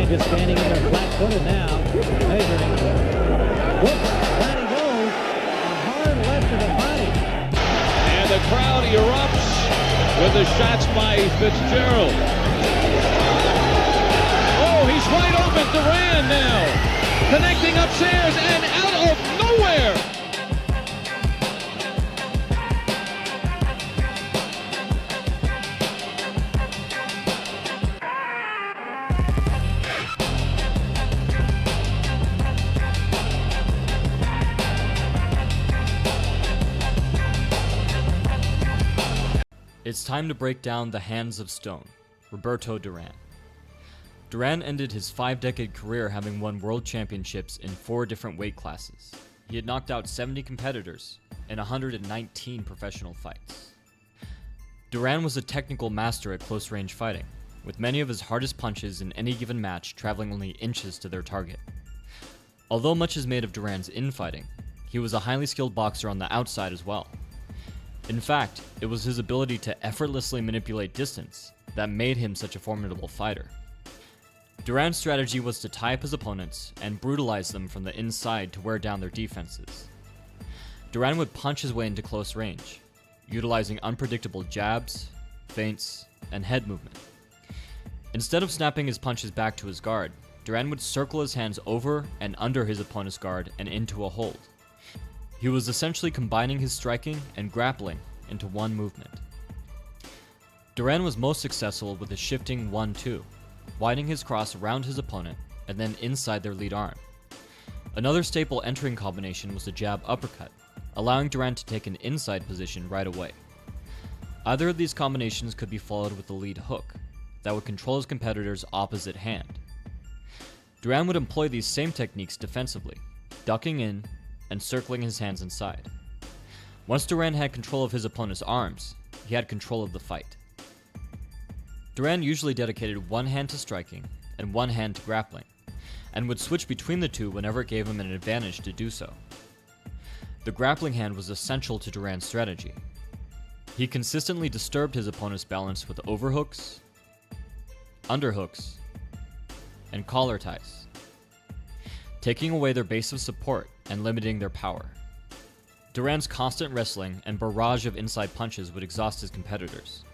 just standing in there flat-footed now, measuring. Whoop, down he goes. A hard left to the body. And the crowd erupts with the shots by Fitzgerald. Oh, he's wide open. Duran now connecting upstairs and out of nowhere. It's time to break down the Hands of Stone, Roberto Durán. Duran ended his 5-decade career having won world championships in 4 different weight classes. He had knocked out 70 competitors in 119 professional fights. Duran was a technical master at close-range fighting, with many of his hardest punches in any given match traveling only inches to their target. Although much is made of Duran's infighting, he was a highly skilled boxer on the outside as well. In fact, it was his ability to effortlessly manipulate distance that made him such a formidable fighter. Duran's strategy was to tie up his opponents and brutalize them from the inside to wear down their defenses. Duran would punch his way into close range, utilizing unpredictable jabs, feints, and head movement. Instead of snapping his punches back to his guard, Duran would circle his hands over and under his opponent's guard and into a hold. He was essentially combining his striking and grappling into one movement. Duran was most successful with a shifting 1-2, widening his cross around his opponent and then inside their lead arm. Another staple entering combination was the jab uppercut, allowing Duran to take an inside position right away. Either of these combinations could be followed with the lead hook that would control his competitor's opposite hand. Duran would employ these same techniques defensively, ducking in and circling his hands inside. Once Duran had control of his opponent's arms, he had control of the fight. Duran usually dedicated one hand to striking and one hand to grappling, and would switch between the two whenever it gave him an advantage to do so. The grappling hand was essential to Duran's strategy. He consistently disturbed his opponent's balance with overhooks, underhooks, and collar ties, taking away their base of support and limiting their power. Duran's constant wrestling and barrage of inside punches would exhaust his competitors.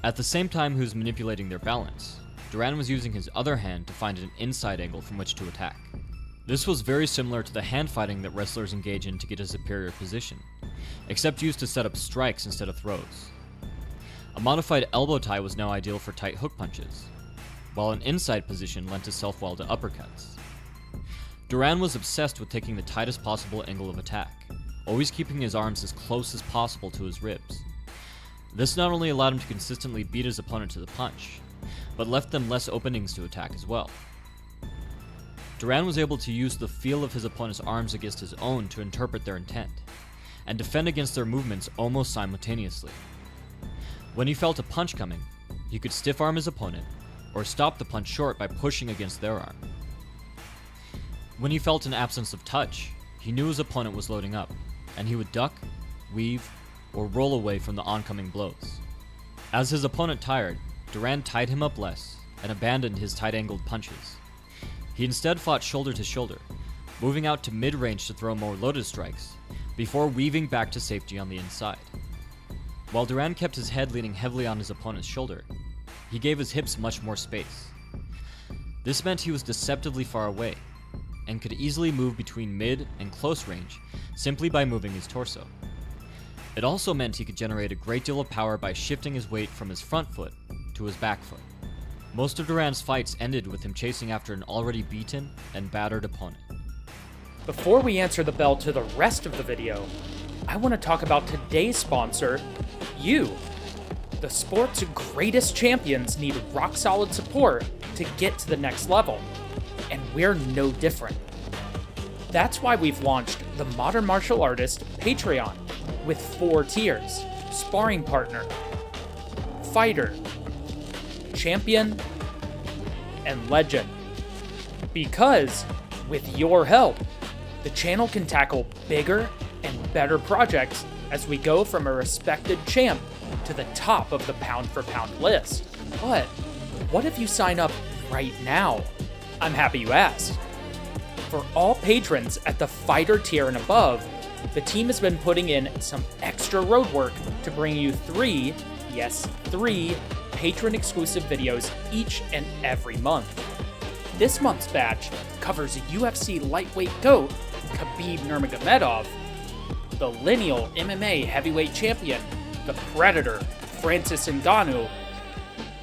At the same time he was manipulating their balance, Duran was using his other hand to find an inside angle from which to attack. This was very similar to the hand fighting that wrestlers engage in to get a superior position, except used to set up strikes instead of throws. A modified elbow tie was now ideal for tight hook punches, while an inside position lent itself well to uppercuts. Duran was obsessed with taking the tightest possible angle of attack, always keeping his arms as close as possible to his ribs. This not only allowed him to consistently beat his opponent to the punch, but left them less openings to attack as well. Duran was able to use the feel of his opponent's arms against his own to interpret their intent, and defend against their movements almost simultaneously. When he felt a punch coming, he could stiff arm his opponent, or stop the punch short by pushing against their arm. When he felt an absence of touch, he knew his opponent was loading up, and he would duck, weave, or roll away from the oncoming blows. As his opponent tired, Duran tied him up less and abandoned his tight-angled punches. He instead fought shoulder to shoulder, moving out to mid-range to throw more loaded strikes, before weaving back to safety on the inside. While Duran kept his head leaning heavily on his opponent's shoulder, he gave his hips much more space. This meant he was deceptively far away, and could easily move between mid and close range simply by moving his torso. It also meant he could generate a great deal of power by shifting his weight from his front foot to his back foot. Most of Duran's fights ended with him chasing after an already beaten and battered opponent. Before we answer the bell to the rest of the video, I want to talk about today's sponsor, you. The sport's greatest champions need rock-solid support to get to the next level, and we're no different. That's why we've launched the Modern Martial Artist Patreon with 4 tiers: Sparring Partner, Fighter, Champion, and Legend. Because, with your help, the channel can tackle bigger and better projects as we go from a respected champ to the top of the pound-for-pound list. But what if you sign up right now? I'm happy you asked. For all patrons at the fighter tier and above, the team has been putting in some extra road work to bring you 3 patron-exclusive videos each and every month. This month's batch covers UFC lightweight GOAT Khabib Nurmagomedov, the lineal MMA heavyweight champion, the Predator Francis Ngannou,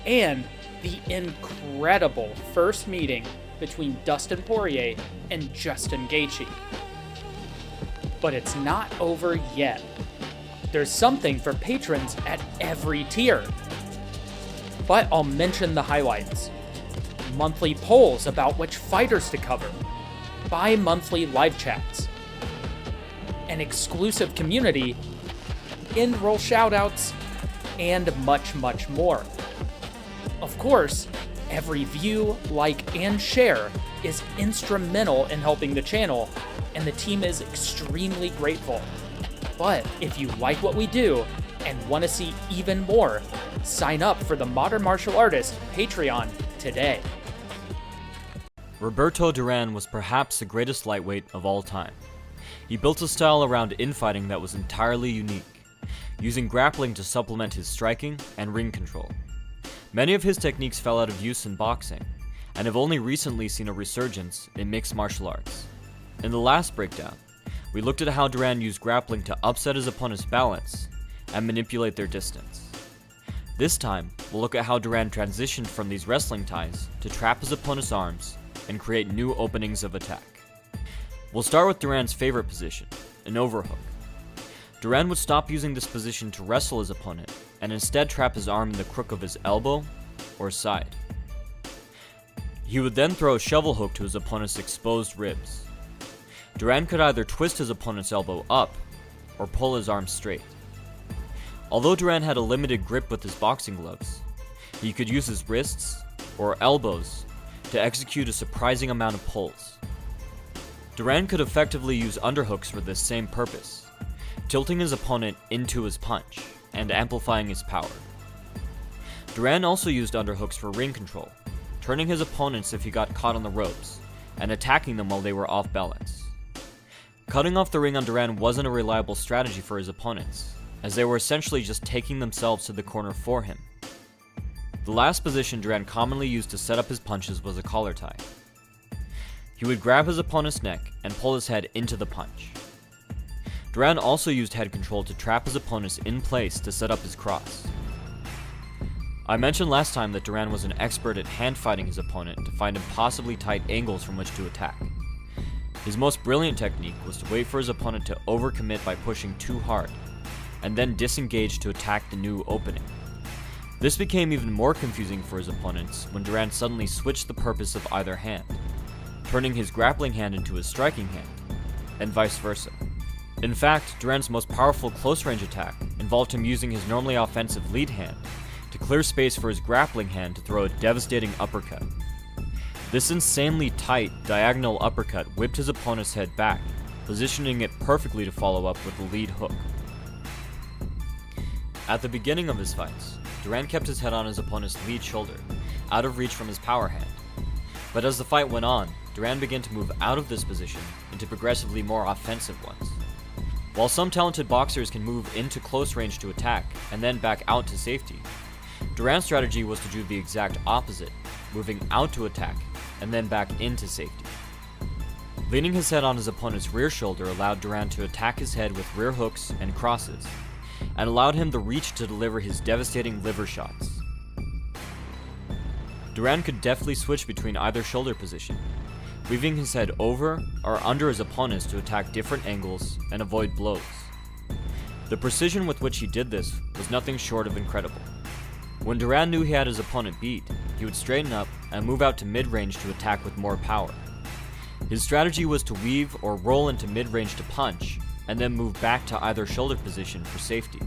and the incredible first meeting between Dustin Poirier and Justin Gaethje. But it's not over yet. There's something for patrons at every tier. But I'll mention the highlights. Monthly polls about which fighters to cover, bi-monthly live chats, an exclusive community, end-roll shoutouts, and much, much more. Of course, every view, like, and share is instrumental in helping the channel, and the team is extremely grateful. But if you like what we do and want to see even more, sign up for the Modern Martial Artist Patreon today. Roberto Durán was perhaps the greatest lightweight of all time. He built a style around infighting that was entirely unique, using grappling to supplement his striking and ring control. Many of his techniques fell out of use in boxing, and have only recently seen a resurgence in mixed martial arts. In the last breakdown, we looked at how Durán used grappling to upset his opponent's balance and manipulate their distance. This time, we'll look at how Durán transitioned from these wrestling ties to trap his opponent's arms and create new openings of attack. We'll start with Durán's favorite position, an overhook. Durán would stop using this position to wrestle his opponent and instead trap his arm in the crook of his elbow or side. He would then throw a shovel hook to his opponent's exposed ribs. Durán could either twist his opponent's elbow up or pull his arm straight. Although Durán had a limited grip with his boxing gloves, he could use his wrists or elbows to execute a surprising amount of pulls. Durán could effectively use underhooks for this same purpose, tilting his opponent into his punch and amplifying his power. Durán also used underhooks for ring control, turning his opponents if he got caught on the ropes, and attacking them while they were off balance. Cutting off the ring on Durán wasn't a reliable strategy for his opponents, as they were essentially just taking themselves to the corner for him. The last position Durán commonly used to set up his punches was a collar tie. He would grab his opponent's neck and pull his head into the punch. Durán also used head control to trap his opponents in place to set up his cross. I mentioned last time that Durán was an expert at hand-fighting his opponent to find impossibly tight angles from which to attack. His most brilliant technique was to wait for his opponent to overcommit by pushing too hard, and then disengage to attack the new opening. This became even more confusing for his opponents when Durán suddenly switched the purpose of either hand, turning his grappling hand into his striking hand, and vice versa. In fact, Durán's most powerful close-range attack involved him using his normally offensive lead hand to clear space for his grappling hand to throw a devastating uppercut. This insanely tight, diagonal uppercut whipped his opponent's head back, positioning it perfectly to follow up with the lead hook. At the beginning of his fights, Durán kept his head on his opponent's lead shoulder, out of reach from his power hand. But as the fight went on, Durán began to move out of this position into progressively more offensive ones. While some talented boxers can move into close range to attack and then back out to safety, Durán's strategy was to do the exact opposite, moving out to attack and then back into safety. Leaning his head on his opponent's rear shoulder allowed Durán to attack his head with rear hooks and crosses, and allowed him the reach to deliver his devastating liver shots. Durán could deftly switch between either shoulder position, weaving his head over or under his opponents to attack different angles and avoid blows. The precision with which he did this was nothing short of incredible. When Durán knew he had his opponent beat, he would straighten up and move out to mid-range to attack with more power. His strategy was to weave or roll into mid-range to punch, and then move back to either shoulder position for safety.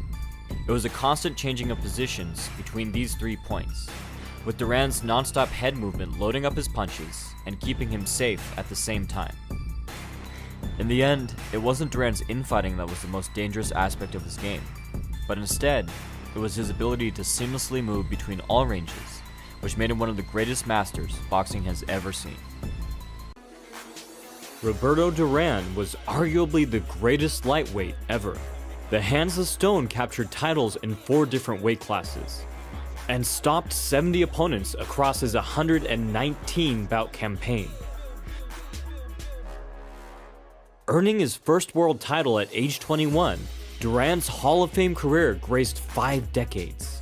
It was a constant changing of positions between these 3 points, with Durán's non-stop head movement loading up his punches and keeping him safe at the same time. In the end, it wasn't Durán's infighting that was the most dangerous aspect of his game, but instead, it was his ability to seamlessly move between all ranges, which made him one of the greatest masters boxing has ever seen. Roberto Durán was arguably the greatest lightweight ever. The Hands of Stone captured titles in 4 different weight classes, and stopped 70 opponents across his 119-bout campaign. Earning his first world title at age 21, Duran's Hall of Fame career graced 5 decades.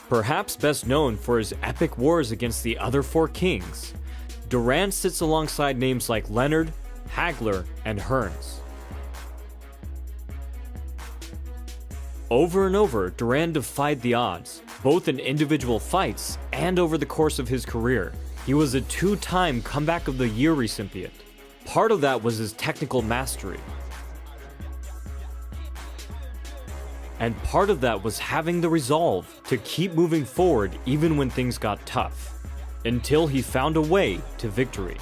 Perhaps best known for his epic wars against the other 4 kings, Duran sits alongside names like Leonard, Hagler, and Hearns. Over and over, Duran defied the odds, both in individual fights and over the course of his career. He was a 2-time Comeback of the Year recipient. Part of that was his technical mastery. And part of that was having the resolve to keep moving forward even when things got tough, until he found a way to victory.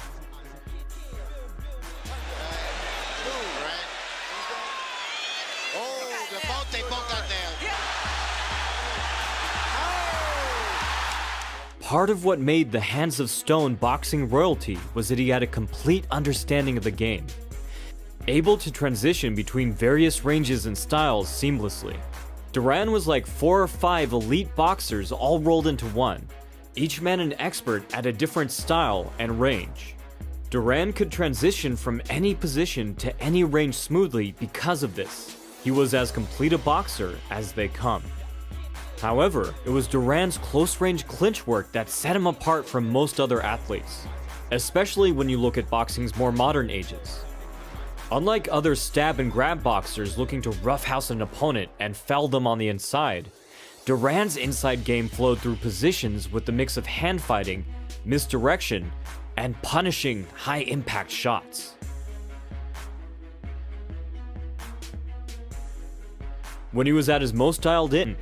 Part of what made the Hands of Stone boxing royalty was that he had a complete understanding of the game, able to transition between various ranges and styles seamlessly. Duran was like 4 or 5 elite boxers all rolled into one, each man an expert at a different style and range. Duran could transition from any position to any range smoothly because of this. He was as complete a boxer as they come. However, it was Duran's close-range clinch work that set him apart from most other athletes, especially when you look at boxing's more modern ages. Unlike other stab-and-grab boxers looking to roughhouse an opponent and fell them on the inside, Duran's inside game flowed through positions with a mix of hand fighting, misdirection, and punishing high-impact shots. When he was at his most dialed in,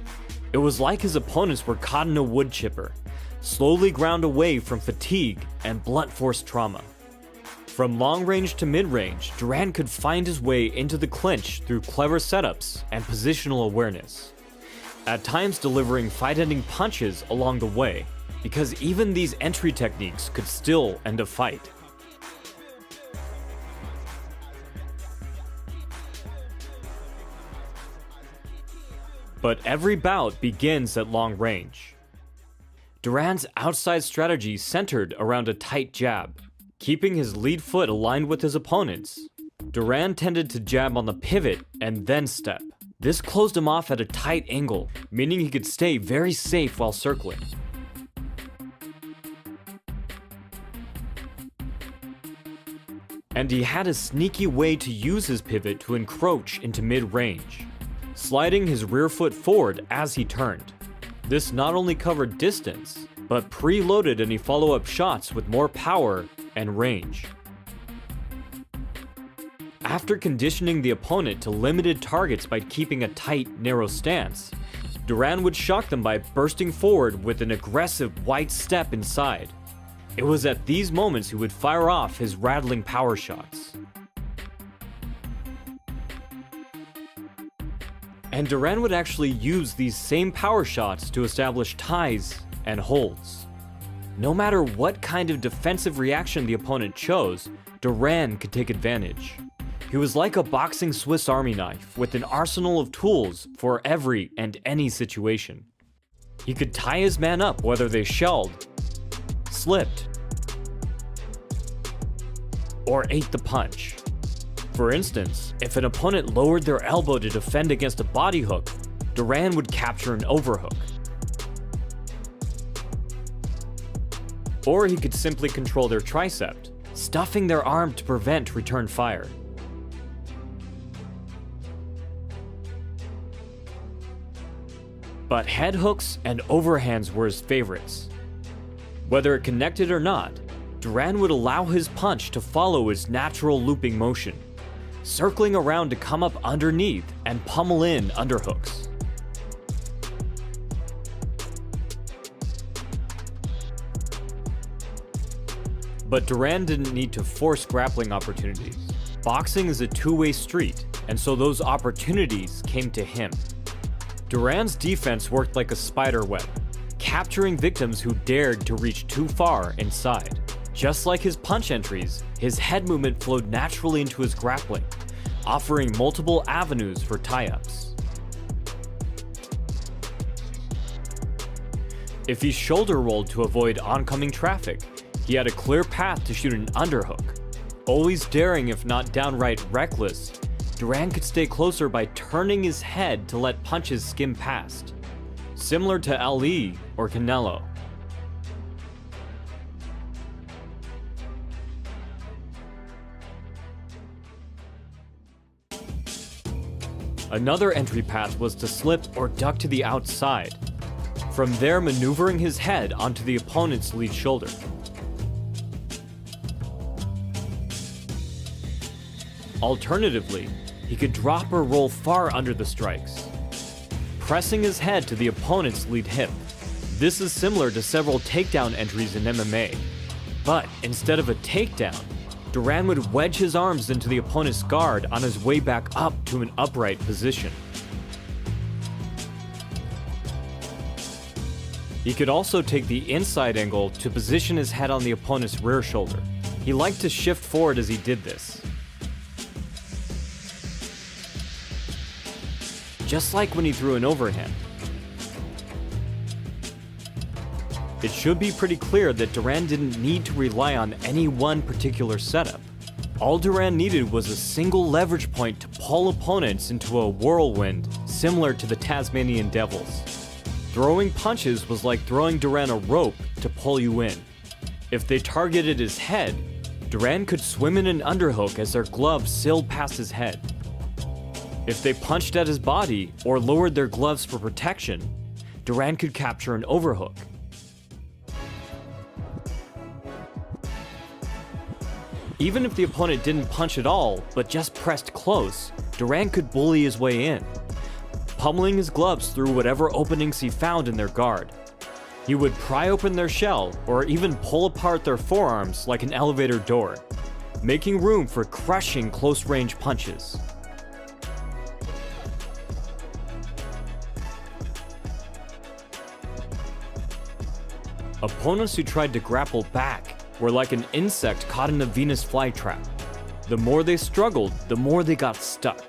it was like his opponents were caught in a wood chipper, slowly ground away from fatigue and blunt force trauma. From long range to mid range, Duran could find his way into the clinch through clever setups and positional awareness, at times delivering fight-ending punches along the way, because even these entry techniques could still end a fight. But every bout begins at long range. Duran's outside strategy centered around a tight jab, keeping his lead foot aligned with his opponent's. Duran tended to jab on the pivot and then step. This closed him off at a tight angle, meaning he could stay very safe while circling. And he had a sneaky way to use his pivot to encroach into mid-range, sliding his rear foot forward as he turned. This not only covered distance, but preloaded any follow-up shots with more power and range. After conditioning the opponent to limited targets by keeping a tight, narrow stance, Duran would shock them by bursting forward with an aggressive wide step inside. It was at these moments he would fire off his rattling power shots. And Duran would actually use these same power shots to establish ties and holds. No matter what kind of defensive reaction the opponent chose, Duran could take advantage. He was like a boxing Swiss Army knife with an arsenal of tools for every and any situation. He could tie his man up whether they shelled, slipped, or ate the punch. For instance, if an opponent lowered their elbow to defend against a body hook, Duran would capture an overhook. Or he could simply control their tricep, stuffing their arm to prevent return fire. But head hooks and overhands were his favorites. Whether it connected or not, Duran would allow his punch to follow its natural looping motion, circling around to come up underneath and pummel in underhooks. But Duran didn't need to force grappling opportunities. Boxing is a two-way street, and so those opportunities came to him. Duran's defense worked like a spider web, capturing victims who dared to reach too far inside. Just like his punch entries, his head movement flowed naturally into his grappling, offering multiple avenues for tie-ups. If he shoulder rolled to avoid oncoming traffic, he had a clear path to shoot an underhook. Always daring if not downright reckless, Duran could stay closer by turning his head to let punches skim past, similar to Ali or Canelo. Another entry path was to slip or duck to the outside, from there maneuvering his head onto the opponent's lead shoulder. Alternatively, he could drop or roll far under the strikes, pressing his head to the opponent's lead hip. This is similar to several takedown entries in MMA, but instead of a takedown, Duran would wedge his arms into the opponent's guard on his way back up to an upright position. He could also take the inside angle to position his head on the opponent's rear shoulder. He liked to shift forward as he did this. Just like when he threw an overhand. It should be pretty clear that Duran didn't need to rely on any one particular setup. All Duran needed was a single leverage point to pull opponents into a whirlwind similar to the Tasmanian Devils. Throwing punches was like throwing Duran a rope to pull you in. If they targeted his head, Duran could swim in an underhook as their gloves sailed past his head. If they punched at his body or lowered their gloves for protection, Duran could capture an overhook. Even if the opponent didn't punch at all, but just pressed close, Duran could bully his way in, pummeling his gloves through whatever openings he found in their guard. He would pry open their shell or even pull apart their forearms like an elevator door, making room for crushing close-range punches. Opponents who tried to grapple back were like an insect caught in a Venus flytrap. The more they struggled, the more they got stuck.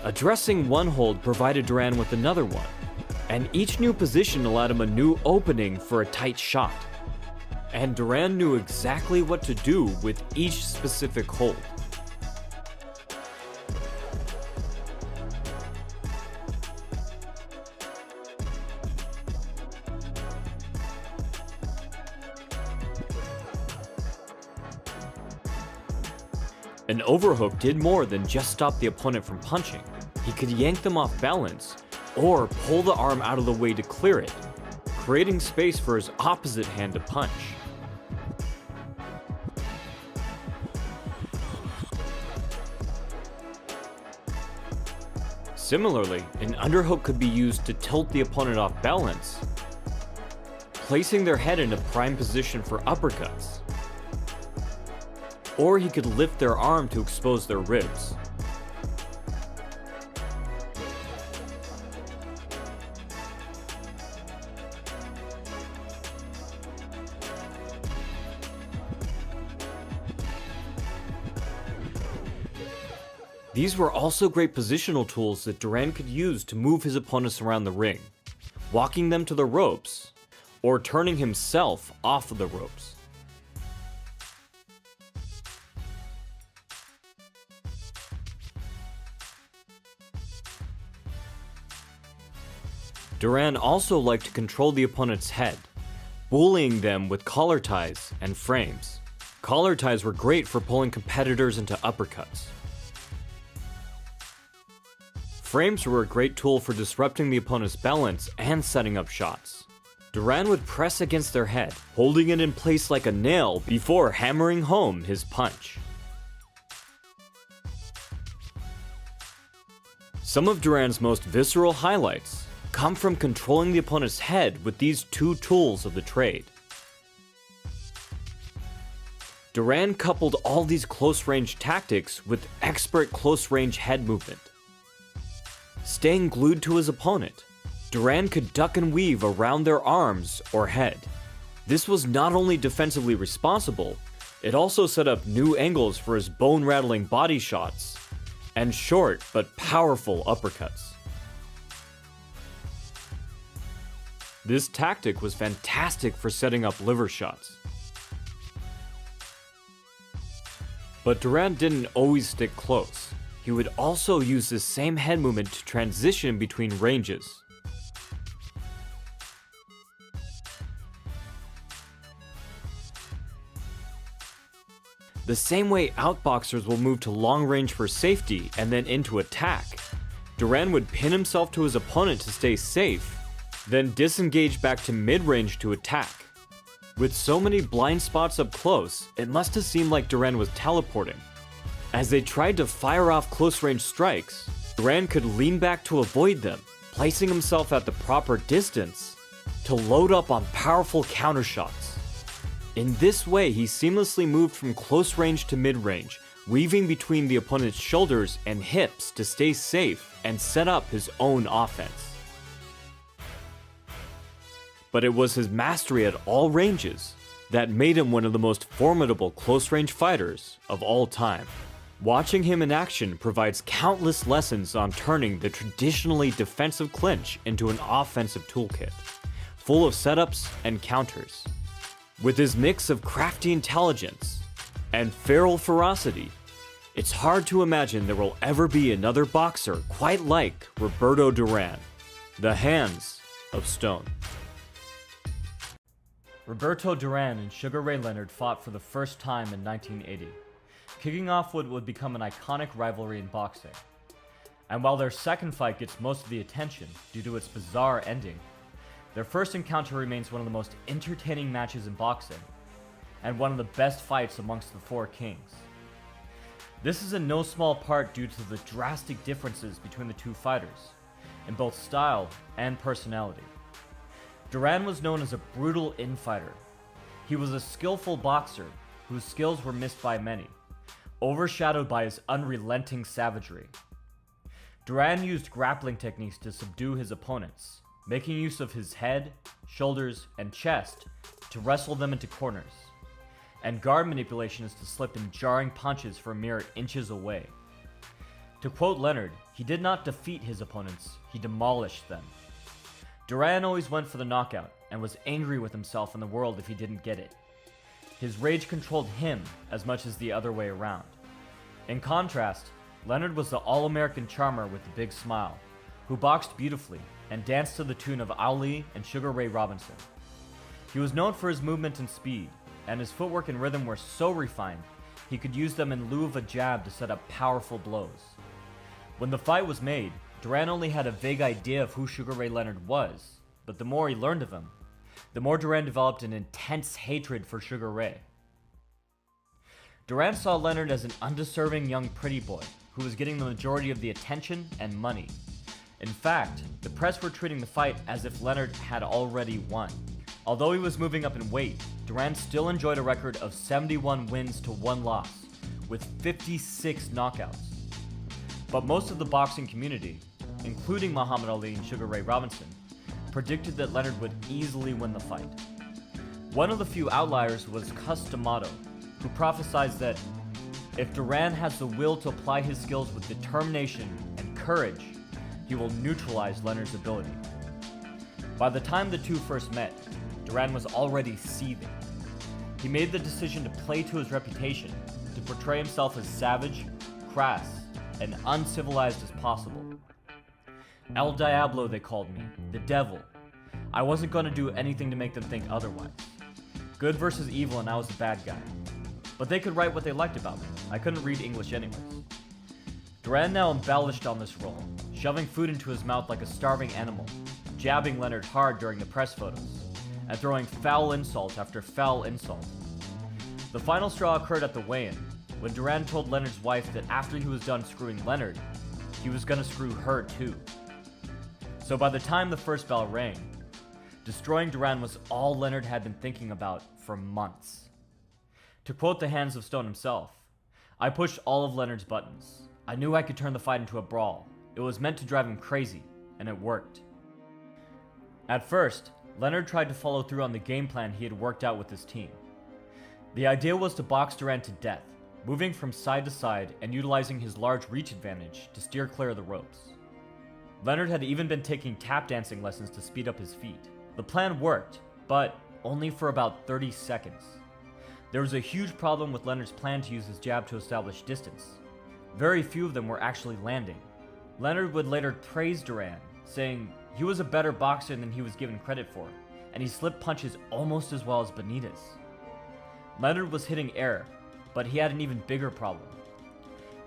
Addressing one hold provided Duran with another one, and each new position allowed him a new opening for a tight shot. And Duran knew exactly what to do with each specific hold. An overhook did more than just stop the opponent from punching. He could yank them off balance, or pull the arm out of the way to clear it, creating space for his opposite hand to punch. Similarly, an underhook could be used to tilt the opponent off balance, placing their head in a prime position for uppercuts. Or he could lift their arm to expose their ribs. These were also great positional tools that Duran could use to move his opponents around the ring, walking them to the ropes, or turning himself off of the ropes. Duran also liked to control the opponent's head, bullying them with collar ties and frames. Collar ties were great for pulling competitors into uppercuts. Frames were a great tool for disrupting the opponent's balance and setting up shots. Duran would press against their head, holding it in place like a nail before hammering home his punch. Some of Duran's most visceral highlights come from controlling the opponent's head with these two tools of the trade. Duran coupled all these close-range tactics with expert close-range head movement, staying glued to his opponent, Duran could duck and weave around their arms or head. This was not only defensively responsible, it also set up new angles for his bone-rattling body shots and short but powerful uppercuts. This tactic was fantastic for setting up liver shots. But Duran didn't always stick close. He would also use this same head movement to transition between ranges. The same way outboxers will move to long range for safety and then into attack, Duran would pin himself to his opponent to stay safe, then disengage back to mid-range to attack. With so many blind spots up close, it must have seemed like Duran was teleporting. As they tried to fire off close-range strikes, Duran could lean back to avoid them, placing himself at the proper distance to load up on powerful countershots. In this way, he seamlessly moved from close range to mid-range, weaving between the opponent's shoulders and hips to stay safe and set up his own offense. But it was his mastery at all ranges that made him one of the most formidable close-range fighters of all time. Watching him in action provides countless lessons on turning the traditionally defensive clinch into an offensive toolkit, full of setups and counters. With his mix of crafty intelligence and feral ferocity, it's hard to imagine there will ever be another boxer quite like Roberto Durán, the hands of stone. Roberto Durán and Sugar Ray Leonard fought for the first time in 1980, kicking off what would become an iconic rivalry in boxing. And while their second fight gets most of the attention due to its bizarre ending, their first encounter remains one of the most entertaining matches in boxing, and one of the best fights amongst the four kings. This is in no small part due to the drastic differences between the two fighters, in both style and personality. Duran was known as a brutal infighter. He was a skillful boxer whose skills were missed by many, overshadowed by his unrelenting savagery. Duran used grappling techniques to subdue his opponents, making use of his head, shoulders, and chest to wrestle them into corners, and guard manipulation is to slip in jarring punches from mere inches away. To quote Leonard, he did not defeat his opponents, he demolished them. Duran always went for the knockout, and was angry with himself and the world if he didn't get it. His rage controlled him as much as the other way around. In contrast, Leonard was the all-American charmer with the big smile, who boxed beautifully and danced to the tune of Ali and Sugar Ray Robinson. He was known for his movement and speed, and his footwork and rhythm were so refined, he could use them in lieu of a jab to set up powerful blows. When the fight was made, Duran only had a vague idea of who Sugar Ray Leonard was, but the more he learned of him, the more Duran developed an intense hatred for Sugar Ray. Duran saw Leonard as an undeserving young pretty boy who was getting the majority of the attention and money. In fact, the press were treating the fight as if Leonard had already won. Although he was moving up in weight, Duran still enjoyed a record of 71 wins to 1 loss, with 56 knockouts. But most of the boxing community, including Muhammad Ali and Sugar Ray Robinson, predicted that Leonard would easily win the fight. One of the few outliers was Cus D'Amato, who prophesied that if Duran has the will to apply his skills with determination and courage, he will neutralize Leonard's ability. By the time the two first met, Duran was already seething. He made the decision to play to his reputation, to portray himself as savage, crass, and uncivilized as possible. El Diablo, they called me, the devil. I wasn't going to do anything to make them think otherwise. Good versus evil, and I was the bad guy. But they could write what they liked about me. I couldn't read English anyways. Duran now embellished on this role, shoving food into his mouth like a starving animal, jabbing Leonard hard during the press photos, and throwing foul insult after foul insult. The final straw occurred at the weigh-in, when Duran told Leonard's wife that after he was done screwing Leonard, he was gonna screw her too. So by the time the first bell rang, destroying Duran was all Leonard had been thinking about for months. To quote the Hands of Stone himself, "I pushed all of Leonard's buttons. I knew I could turn the fight into a brawl. It was meant to drive him crazy, and it worked." At first, Leonard tried to follow through on the game plan he had worked out with his team. The idea was to box Duran to death, moving from side to side and utilizing his large reach advantage to steer clear of the ropes. Leonard had even been taking tap dancing lessons to speed up his feet. The plan worked, but only for about 30 seconds. There was a huge problem with Leonard's plan to use his jab to establish distance. Very few of them were actually landing. Leonard would later praise Duran, saying he was a better boxer than he was given credit for, and he slipped punches almost as well as Benitez. Leonard was hitting air, but he had an even bigger problem.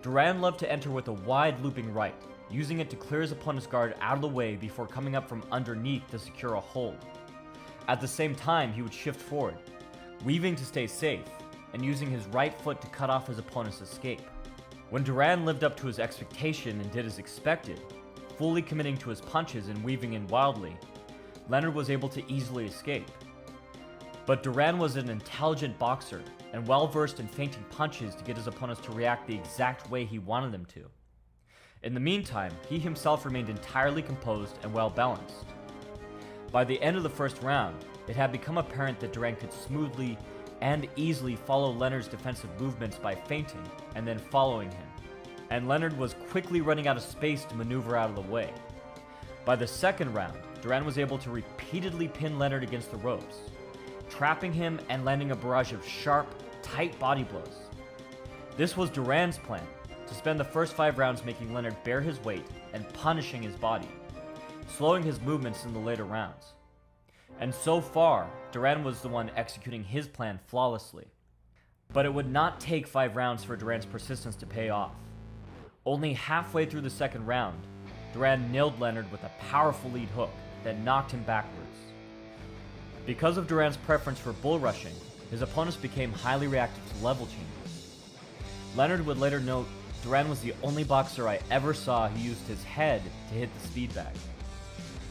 Duran loved to enter with a wide looping right, using it to clear his opponent's guard out of the way before coming up from underneath to secure a hold. At the same time, he would shift forward, weaving to stay safe, and using his right foot to cut off his opponent's escape. When Duran lived up to his expectation and did as expected, fully committing to his punches and weaving in wildly, Leonard was able to easily escape. But Duran was an intelligent boxer and well-versed in feinting punches to get his opponents to react the exact way he wanted them to. In the meantime, he himself remained entirely composed and well-balanced. By the end of the first round, it had become apparent that Duran could smoothly and easily follow Leonard's defensive movements by feinting and then following him, and Leonard was quickly running out of space to maneuver out of the way. By the second round, Duran was able to repeatedly pin Leonard against the ropes, trapping him and landing a barrage of sharp, tight body blows. This was Duran's plan, to spend the first 5 rounds making Leonard bear his weight and punishing his body, slowing his movements in the later rounds. And so far, Duran was the one executing his plan flawlessly. But it would not take 5 rounds for Duran's persistence to pay off. Only halfway through the second round, Duran nailed Leonard with a powerful lead hook that knocked him backwards. Because of Duran's preference for bull rushing, his opponents became highly reactive to level changes. Leonard would later note, Duran was the only boxer I ever saw who used his head to hit the speed bag.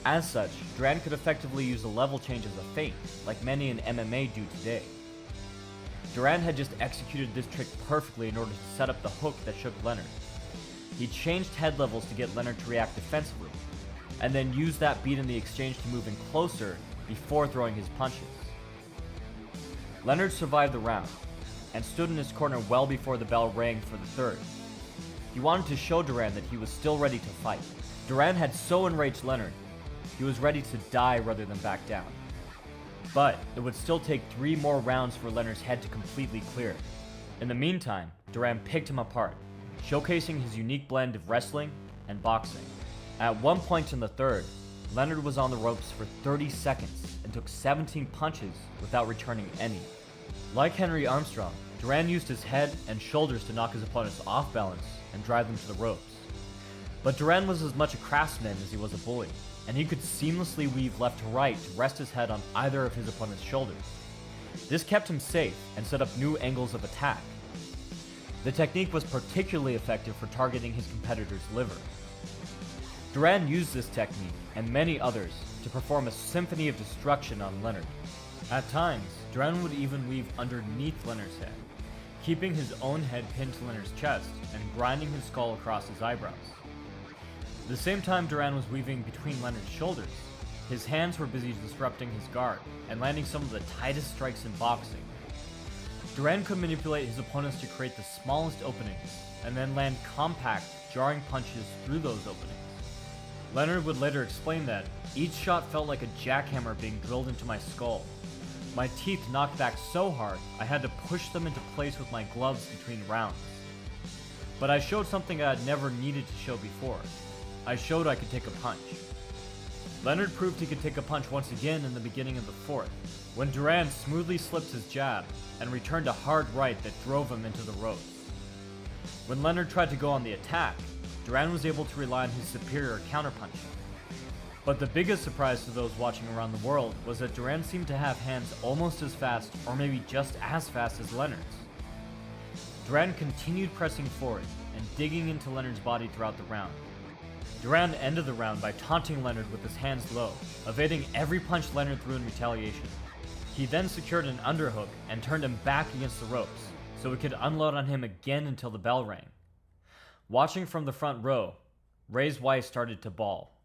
As such, Duran could effectively use a level change as a feint, like many in MMA do today. Duran had just executed this trick perfectly in order to set up the hook that shook Leonard. He changed head levels to get Leonard to react defensively, and then used that beat in the exchange to move in closer before throwing his punches. Leonard survived the round, and stood in his corner well before the bell rang for the third. He wanted to show Duran that he was still ready to fight. Duran had so enraged Leonard, he was ready to die rather than back down. But it would still take 3 more rounds for Leonard's head to completely clear. In the meantime, Duran picked him apart, showcasing his unique blend of wrestling and boxing. At one point in the third, Leonard was on the ropes for 30 seconds and took 17 punches without returning any. Like Henry Armstrong, Duran used his head and shoulders to knock his opponents off balance and drive them to the ropes. But Duran was as much a craftsman as he was a bully, and he could seamlessly weave left to right to rest his head on either of his opponent's shoulders. This kept him safe and set up new angles of attack. The technique was particularly effective for targeting his competitor's liver. Duran used this technique, and many others, to perform a symphony of destruction on Leonard. At times, Duran would even weave underneath Leonard's head, keeping his own head pinned to Leonard's chest and grinding his skull across his eyebrows. At the same time Duran was weaving between Leonard's shoulders, his hands were busy disrupting his guard and landing some of the tightest strikes in boxing. Duran could manipulate his opponents to create the smallest openings and then land compact, jarring punches through those openings. Leonard would later explain that each shot felt like a jackhammer being drilled into my skull. My teeth knocked back so hard I had to push them into place with my gloves between rounds. But I showed something I had never needed to show before. I showed I could take a punch. Leonard proved he could take a punch once again in the beginning of the fourth, when Duran smoothly slipped his jab and returned a hard right that drove him into the ropes. When Leonard tried to go on the attack, Duran was able to rely on his superior counterpunching. But the biggest surprise to those watching around the world was that Duran seemed to have hands almost as fast, or maybe just as fast as Leonard's. Duran continued pressing forward and digging into Leonard's body throughout the round. Duran ended the round by taunting Leonard with his hands low, evading every punch Leonard threw in retaliation. He then secured an underhook and turned him back against the ropes, so he could unload on him again until the bell rang. Watching from the front row, Ray's wife started to bawl.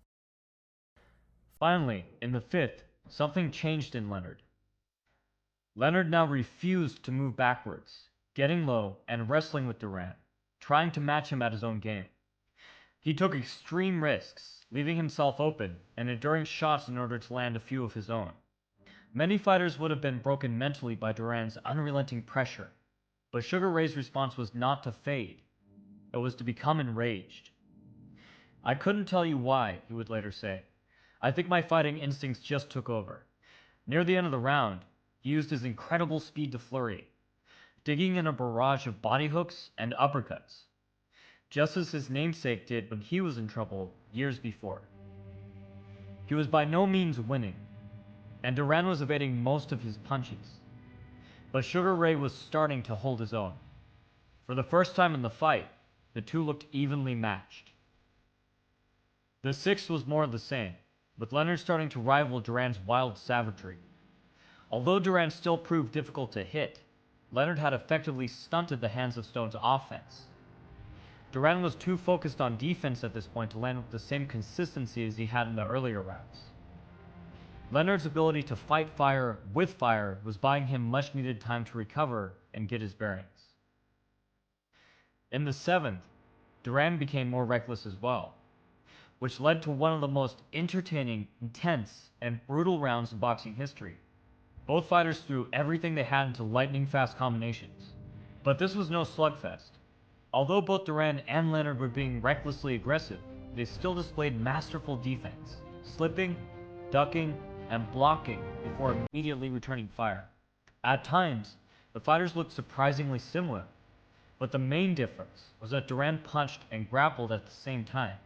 Finally, in the fifth, something changed in Leonard. Leonard now refused to move backwards, getting low and wrestling with Duran, trying to match him at his own game. He took extreme risks, leaving himself open and enduring shots in order to land a few of his own. Many fighters would have been broken mentally by Duran's unrelenting pressure, but Sugar Ray's response was not to fade. It was to become enraged. "I couldn't tell you why," he would later say. "I think my fighting instincts just took over." Near the end of the round, he used his incredible speed to flurry, digging in a barrage of body hooks and uppercuts, just as his namesake did when he was in trouble years before. He was by no means winning, and Duran was evading most of his punches. But Sugar Ray was starting to hold his own. For the first time in the fight, the two looked evenly matched. The sixth was more of the same, with Leonard starting to rival Duran's wild savagery. Although Duran still proved difficult to hit, Leonard had effectively stunted the Hands of Stone's offense. Duran was too focused on defense at this point to land with the same consistency as he had in the earlier rounds. Leonard's ability to fight fire with fire was buying him much needed time to recover and get his bearings. In the seventh, Duran became more reckless as well, which led to one of the most entertaining, intense, and brutal rounds in boxing history. Both fighters threw everything they had into lightning-fast combinations. But this was no slugfest. Although both Duran and Leonard were being recklessly aggressive, they still displayed masterful defense, slipping, ducking, and blocking before immediately returning fire. At times, the fighters looked surprisingly similar, but the main difference was that Duran punched and grappled at the same time,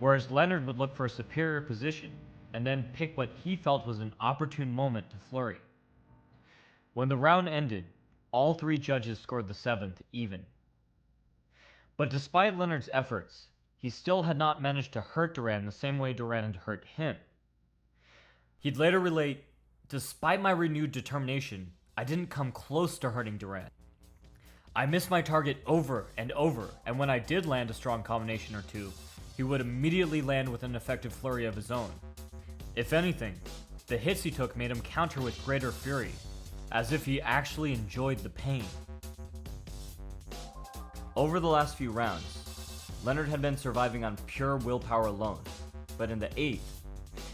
whereas Leonard would look for a superior position and then pick what he felt was an opportune moment to flurry. When the round ended, all three judges scored the seventh even. But despite Leonard's efforts, he still had not managed to hurt Duran the same way Duran had hurt him. He'd later relate, "Despite my renewed determination, I didn't come close to hurting Duran. I missed my target over and over, and when I did land a strong combination or two, he would immediately land with an effective flurry of his own. If anything, the hits he took made him counter with greater fury, as if he actually enjoyed the pain." Over the last few rounds, Leonard had been surviving on pure willpower alone, but in the eighth,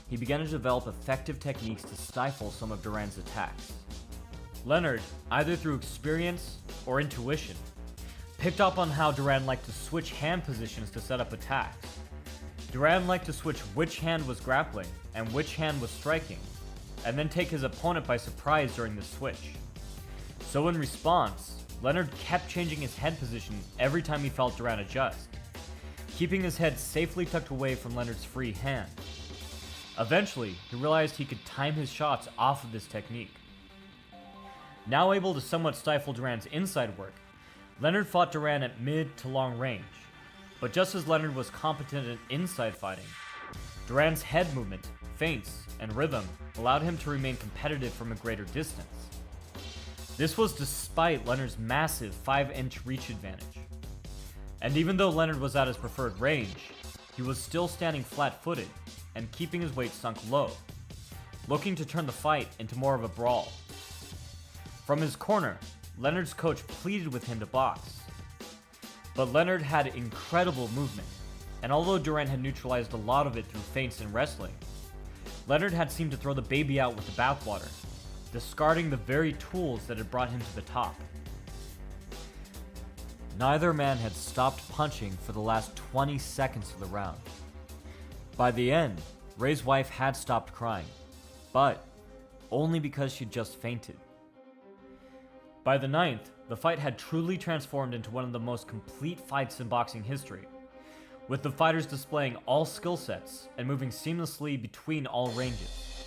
he began to develop effective techniques to stifle some of Duran's attacks. Leonard, either through experience or intuition, picked up on how Duran liked to switch hand positions to set up attacks. Duran liked to switch which hand was grappling and which hand was striking, and then take his opponent by surprise during the switch. So in response, Leonard kept changing his head position every time he felt Duran adjust, keeping his head safely tucked away from Leonard's free hand. Eventually, he realized he could time his shots off of this technique. Now able to somewhat stifle Duran's inside work, Leonard fought Duran at mid to long range, but just as Leonard was competent at inside fighting, Duran's head movement, feints, and rhythm allowed him to remain competitive from a greater distance. This was despite Leonard's massive 5-inch reach advantage. And even though Leonard was at his preferred range, he was still standing flat-footed and keeping his weight sunk low, looking to turn the fight into more of a brawl. From his corner, Leonard's coach pleaded with him to box. But Leonard had incredible movement, and although Duran had neutralized a lot of it through feints and wrestling, Leonard had seemed to throw the baby out with the bathwater, discarding the very tools that had brought him to the top. Neither man had stopped punching for the last 20 seconds of the round. By the end, Ray's wife had stopped crying, but only because she'd just fainted. By the ninth, the fight had truly transformed into one of the most complete fights in boxing history, with the fighters displaying all skill sets and moving seamlessly between all ranges.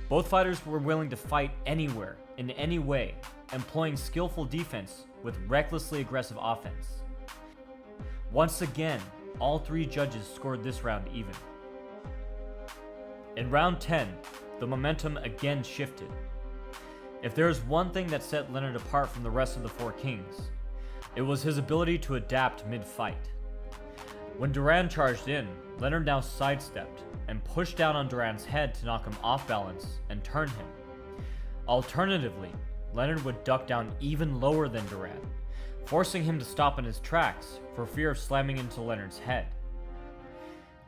Both fighters were willing to fight anywhere, in any way, employing skillful defense with recklessly aggressive offense. Once again, all three judges scored this round even. In round 10, the momentum again shifted. If there was one thing that set Leonard apart from the rest of the Four Kings, it was his ability to adapt mid-fight. When Duran charged in, Leonard now sidestepped, and pushed down on Duran's head to knock him off balance and turn him. Alternatively, Leonard would duck down even lower than Duran, forcing him to stop in his tracks for fear of slamming into Leonard's head.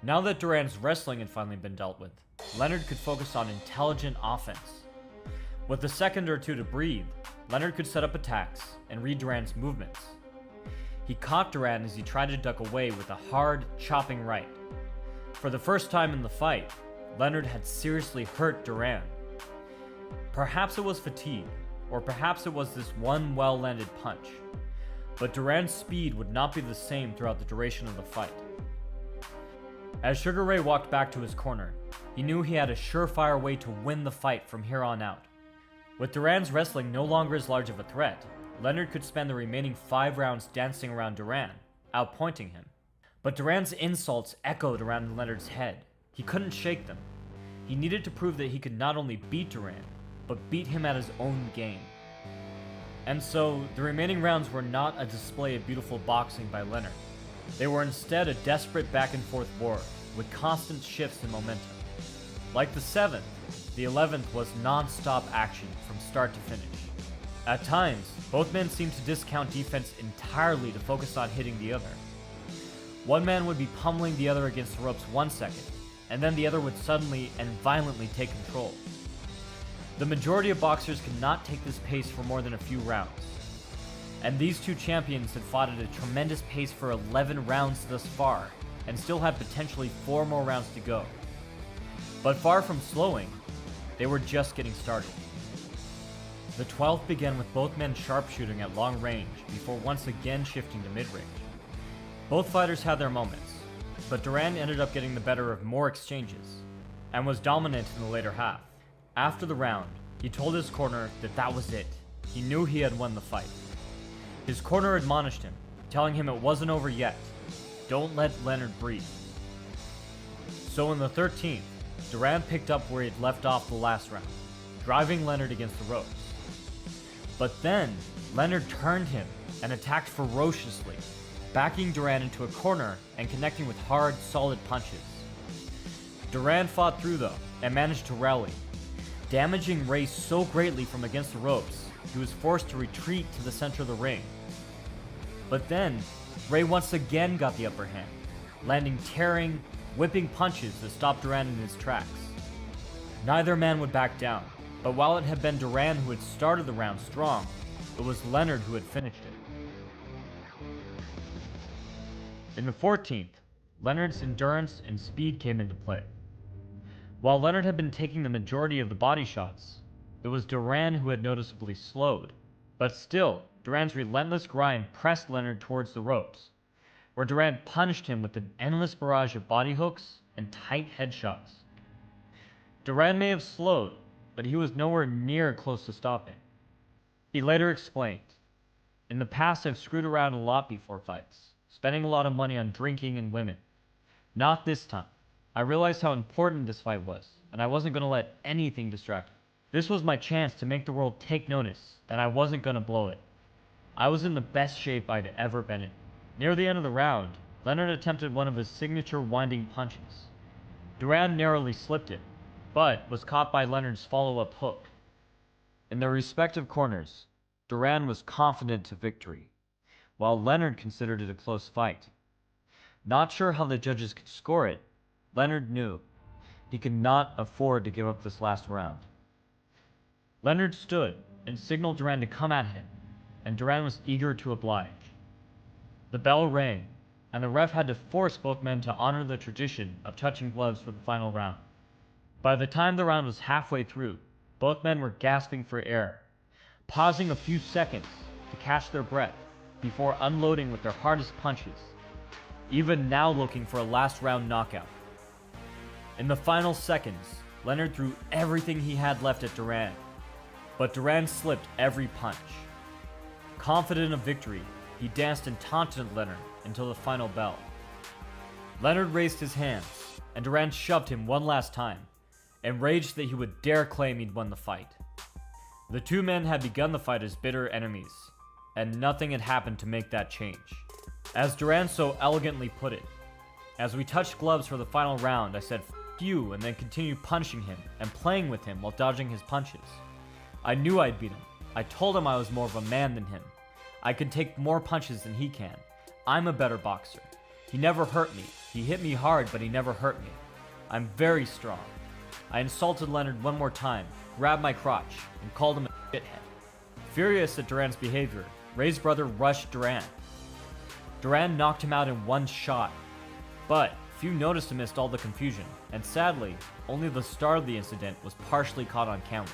Now that Duran's wrestling had finally been dealt with, Leonard could focus on intelligent offense. With a second or two to breathe, Leonard could set up attacks and read Duran's movements. He caught Duran as he tried to duck away with a hard, chopping right. For the first time in the fight, Leonard had seriously hurt Duran. Perhaps it was fatigue, or perhaps it was this one well-landed punch. But Duran's speed would not be the same throughout the duration of the fight. As Sugar Ray walked back to his corner, he knew he had a surefire way to win the fight from here on out. With Duran's wrestling no longer as large of a threat, Leonard could spend the remaining 5 rounds dancing around Duran, outpointing him. But Duran's insults echoed around Leonard's head. He couldn't shake them. He needed to prove that he could not only beat Duran, but beat him at his own game. And so, the remaining rounds were not a display of beautiful boxing by Leonard. They were instead a desperate back-and-forth war, with constant shifts in momentum. Like the 7th, the 11th was non-stop action from start to finish. At times, both men seemed to discount defense entirely to focus on hitting the other. One man would be pummeling the other against the ropes 1 second, and then the other would suddenly and violently take control. The majority of boxers could not take this pace for more than a few rounds. And these two champions had fought at a tremendous pace for 11 rounds thus far, and still had potentially 4 more rounds to go. But far from slowing, they were just getting started. The 12th began with both men sharpshooting at long range before once again shifting to mid-range. Both fighters had their moments, but Duran ended up getting the better of more exchanges, and was dominant in the later half. After the round, he told his corner that was it. He knew he had won the fight. His corner admonished him, telling him it wasn't over yet. Don't let Leonard breathe. So in the 13th, Duran picked up where he had left off the last round, driving Leonard against the ropes. But then, Leonard turned him and attacked ferociously, backing Duran into a corner and connecting with hard, solid punches. Duran fought through though, and managed to rally, damaging Ray so greatly from against the ropes, he was forced to retreat to the center of the ring. But then, Ray once again got the upper hand, landing tearing, whipping punches that stopped Duran in his tracks. Neither man would back down, but while it had been Duran who had started the round strong, it was Leonard who had finished it. In the 14th, Leonard's endurance and speed came into play. While Leonard had been taking the majority of the body shots, it was Duran who had noticeably slowed. But still, Duran's relentless grind pressed Leonard towards the ropes, where Duran punished him with an endless barrage of body hooks and tight headshots. Duran may have slowed, but he was nowhere near close to stopping. He later explained, "In the past I've screwed around a lot before fights, spending a lot of money on drinking and women. Not this time. I realized how important this fight was, and I wasn't going to let anything distract me. This was my chance to make the world take notice that I wasn't going to blow it. I was in the best shape I'd ever been in." Near the end of the round, Leonard attempted one of his signature winding punches. Duran narrowly slipped it, but was caught by Leonard's follow-up hook. In their respective corners, Duran was confident to victory, while Leonard considered it a close fight. Not sure how the judges could score it, Leonard knew he could not afford to give up this last round. Leonard stood and signaled Duran to come at him, and Duran was eager to oblige. The bell rang, and the ref had to force both men to honor the tradition of touching gloves for the final round. By the time the round was halfway through, both men were gasping for air, pausing a few seconds to catch their breath before unloading with their hardest punches, even now looking for a last round knockout. In the final seconds, Leonard threw everything he had left at Duran, but Duran slipped every punch. Confident of victory, he danced and taunted Leonard until the final bell. Leonard raised his hands, and Duran shoved him one last time, enraged that he would dare claim he'd won the fight. The two men had begun the fight as bitter enemies, and nothing had happened to make that change. As Duran so elegantly put it, "As we touched gloves for the final round, I said, you and then continued punching him and playing with him while dodging his punches. I knew I'd beat him. I told him I was more of a man than him. I could take more punches than he can. I'm a better boxer. He never hurt me. He hit me hard, but he never hurt me. I'm very strong. I insulted Leonard one more time, grabbed my crotch, and called him a shithead. Furious at Duran's behavior, Ray's brother rushed Duran. Duran knocked him out in one shot, but few noticed amidst all the confusion, and sadly, only the star of the incident was partially caught on camera.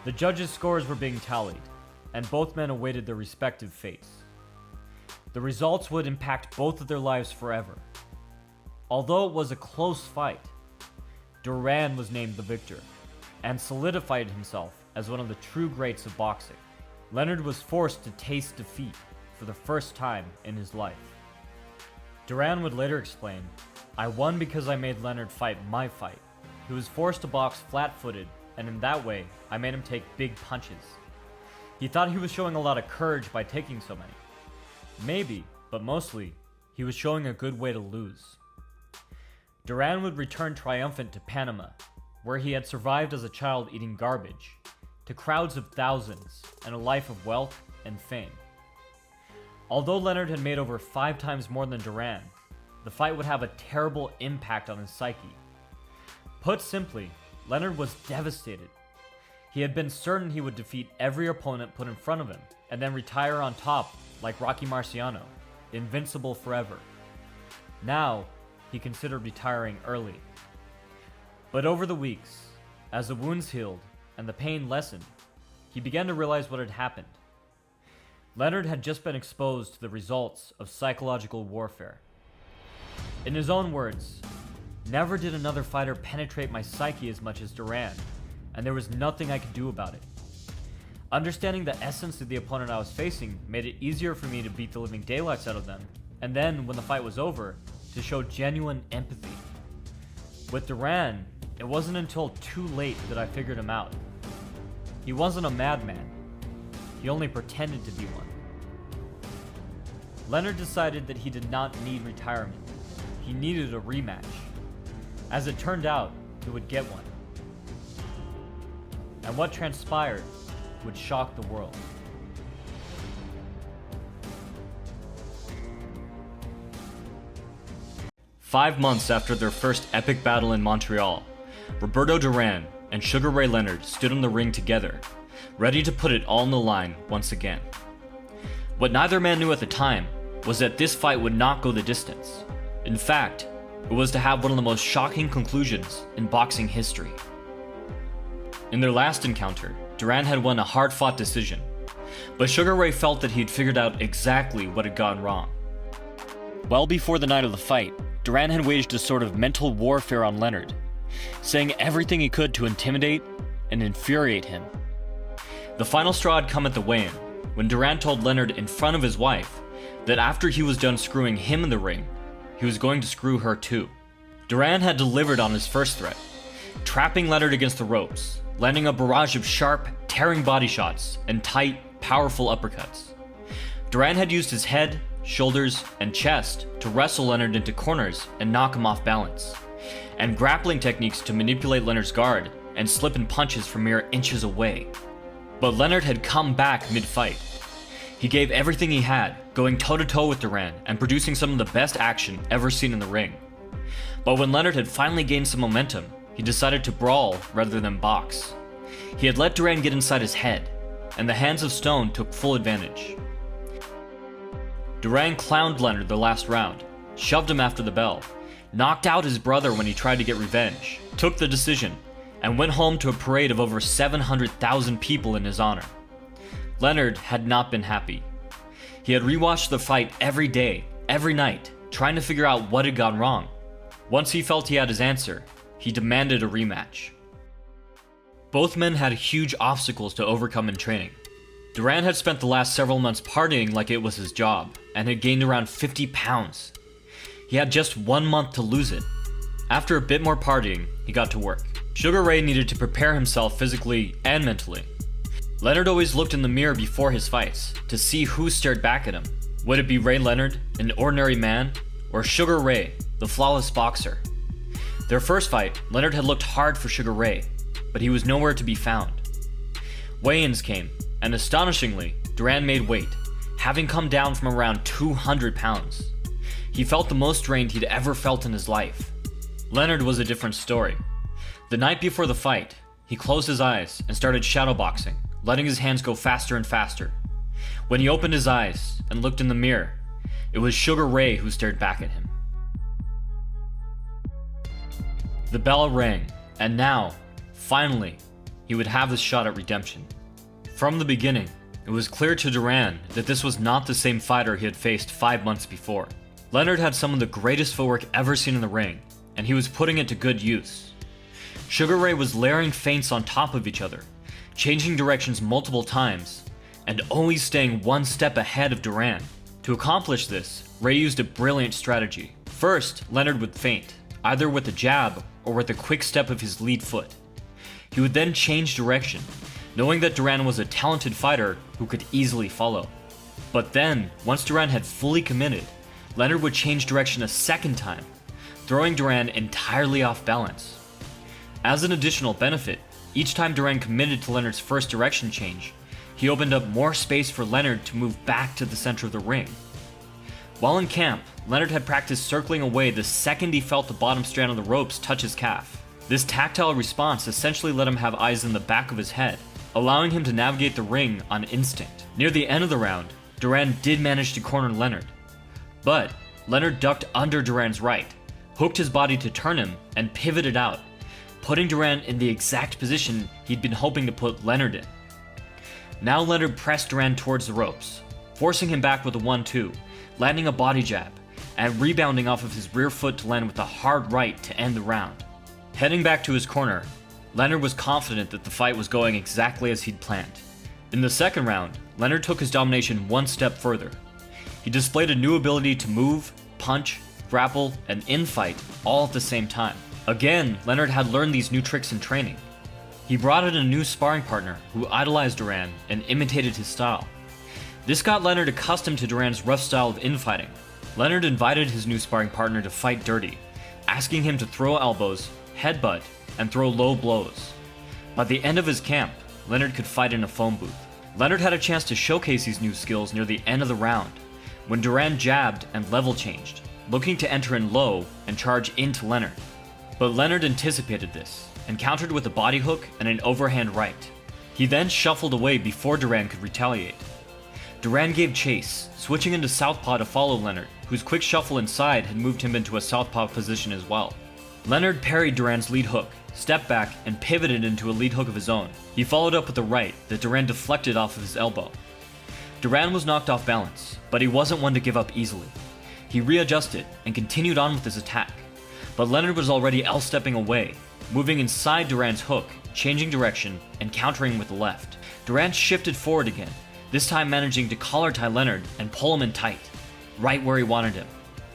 The judges' scores were being tallied, and both men awaited their respective fates. The results would impact both of their lives forever. Although it was a close fight, Duran was named the victor, and solidified himself as one of the true greats of boxing. Leonard was forced to taste defeat for the first time in his life. Duran would later explain, "I won because I made Leonard fight my fight. He was forced to box flat-footed, and in that way, I made him take big punches. He thought he was showing a lot of courage by taking so many. Maybe, but mostly, he was showing a good way to lose." Duran would return triumphant to Panama, where he had survived as a child eating garbage, to crowds of thousands and a life of wealth and fame. Although Leonard had made over 5 times more than Duran, the fight would have a terrible impact on his psyche. Put simply, Leonard was devastated. He had been certain he would defeat every opponent put in front of him, and then retire on top like Rocky Marciano, invincible forever. Now, he considered retiring early. But over the weeks, as the wounds healed and the pain lessened, he began to realize what had happened. Leonard had just been exposed to the results of psychological warfare. In his own words, "Never did another fighter penetrate my psyche as much as Duran, and there was nothing I could do about it. Understanding the essence of the opponent I was facing made it easier for me to beat the living daylights out of them, and then, when the fight was over, to show genuine empathy. With Duran, it wasn't until too late that I figured him out. He wasn't a madman. He only pretended to be one." Leonard decided that he did not need retirement. He needed a rematch. As it turned out, he would get one. And what transpired would shock the world. "5 months after their first epic battle in Montreal, Roberto Durán and Sugar Ray Leonard stood in the ring together, ready to put it all on the line once again. What neither man knew at the time was that this fight would not go the distance. In fact, it was to have one of the most shocking conclusions in boxing history. In their last encounter, Durán had won a hard-fought decision, but Sugar Ray felt that he'd figured out exactly what had gone wrong. Well before the night of the fight, Durán had waged a sort of mental warfare on Leonard, saying everything he could to intimidate and infuriate him. The final straw had come at the weigh-in, when Durán told Leonard in front of his wife that after he was done screwing him in the ring, he was going to screw her too. Durán had delivered on his first threat, trapping Leonard against the ropes, landing a barrage of sharp, tearing body shots and tight, powerful uppercuts. Durán had used his head, shoulders, and chest to wrestle Leonard into corners and knock him off balance, and grappling techniques to manipulate Leonard's guard and slip in punches from mere inches away. But Leonard had come back mid-fight. He gave everything he had, going toe-to-toe with Durán and producing some of the best action ever seen in the ring. But when Leonard had finally gained some momentum, he decided to brawl rather than box. He had let Durán get inside his head, and the hands of stone took full advantage. Durán clowned Leonard the last round, shoved him after the bell, knocked out his brother when he tried to get revenge, took the decision, and went home to a parade of over 700,000 people in his honor. Leonard had not been happy. He had rewatched the fight every day, every night, trying to figure out what had gone wrong. Once he felt he had his answer, he demanded a rematch. Both men had huge obstacles to overcome in training. Durán had spent the last several months partying like it was his job, and had gained around 50 pounds. He had just 1 month to lose it. After a bit more partying, he got to work. Sugar Ray needed to prepare himself physically and mentally. Leonard always looked in the mirror before his fights to see who stared back at him. Would it be Ray Leonard, an ordinary man, or Sugar Ray, the flawless boxer? Their first fight, Leonard had looked hard for Sugar Ray, but he was nowhere to be found. Weigh-ins came, and astonishingly, Duran made weight, having come down from around 200 pounds. He felt the most drained he'd ever felt in his life. Leonard was a different story. The night before the fight, he closed his eyes and started shadowboxing, letting his hands go faster and faster. When he opened his eyes and looked in the mirror, it was Sugar Ray who stared back at him. The bell rang, and now, finally, he would have his shot at redemption. From the beginning, it was clear to Duran that this was not the same fighter he had faced 5 months before. Leonard had some of the greatest footwork ever seen in the ring, and he was putting it to good use. Sugar Ray was layering feints on top of each other, changing directions multiple times, and always staying one step ahead of Duran. To accomplish this, Ray used a brilliant strategy. First, Leonard would feint, either with a jab or with a quick step of his lead foot. He would then change direction, knowing that Duran was a talented fighter who could easily follow. But then, once Duran had fully committed, Leonard would change direction a second time, throwing Duran entirely off balance. As an additional benefit, each time Duran committed to Leonard's first direction change, he opened up more space for Leonard to move back to the center of the ring. While in camp, Leonard had practiced circling away the second he felt the bottom strand of the ropes touch his calf. This tactile response essentially let him have eyes in the back of his head, allowing him to navigate the ring on instinct. Near the end of the round, Duran did manage to corner Leonard, but Leonard ducked under Duran's right, hooked his body to turn him, and pivoted out, putting Duran in the exact position he'd been hoping to put Leonard in. Now Leonard pressed Duran towards the ropes, forcing him back with a 1-2, landing a body jab, and rebounding off of his rear foot to land with a hard right to end the round. Heading back to his corner, Leonard was confident that the fight was going exactly as he'd planned. In the second round, Leonard took his domination one step further. He displayed a new ability to move, punch, grapple, and infight all at the same time. Again, Leonard had learned these new tricks in training. He brought in a new sparring partner who idolized Duran and imitated his style. This got Leonard accustomed to Duran's rough style of infighting. Leonard invited his new sparring partner to fight dirty, asking him to throw elbows, headbutt, and throw low blows. By the end of his camp, Leonard could fight in a phone booth. Leonard had a chance to showcase these new skills near the end of the round, when Duran jabbed and level changed, looking to enter in low and charge into Leonard. But Leonard anticipated this, and countered with a body hook and an overhand right. He then shuffled away before Duran could retaliate. Duran gave chase, switching into southpaw to follow Leonard, whose quick shuffle inside had moved him into a southpaw position as well. Leonard parried Duran's lead hook, stepped back, and pivoted into a lead hook of his own. He followed up with a right that Duran deflected off of his elbow. Duran was knocked off balance, but he wasn't one to give up easily. He readjusted and continued on with his attack, but Leonard was already L-stepping away, moving inside Duran's hook, changing direction, and countering with the left. Duran shifted forward again, this time managing to collar tie Leonard and pull him in tight, right where he wanted him.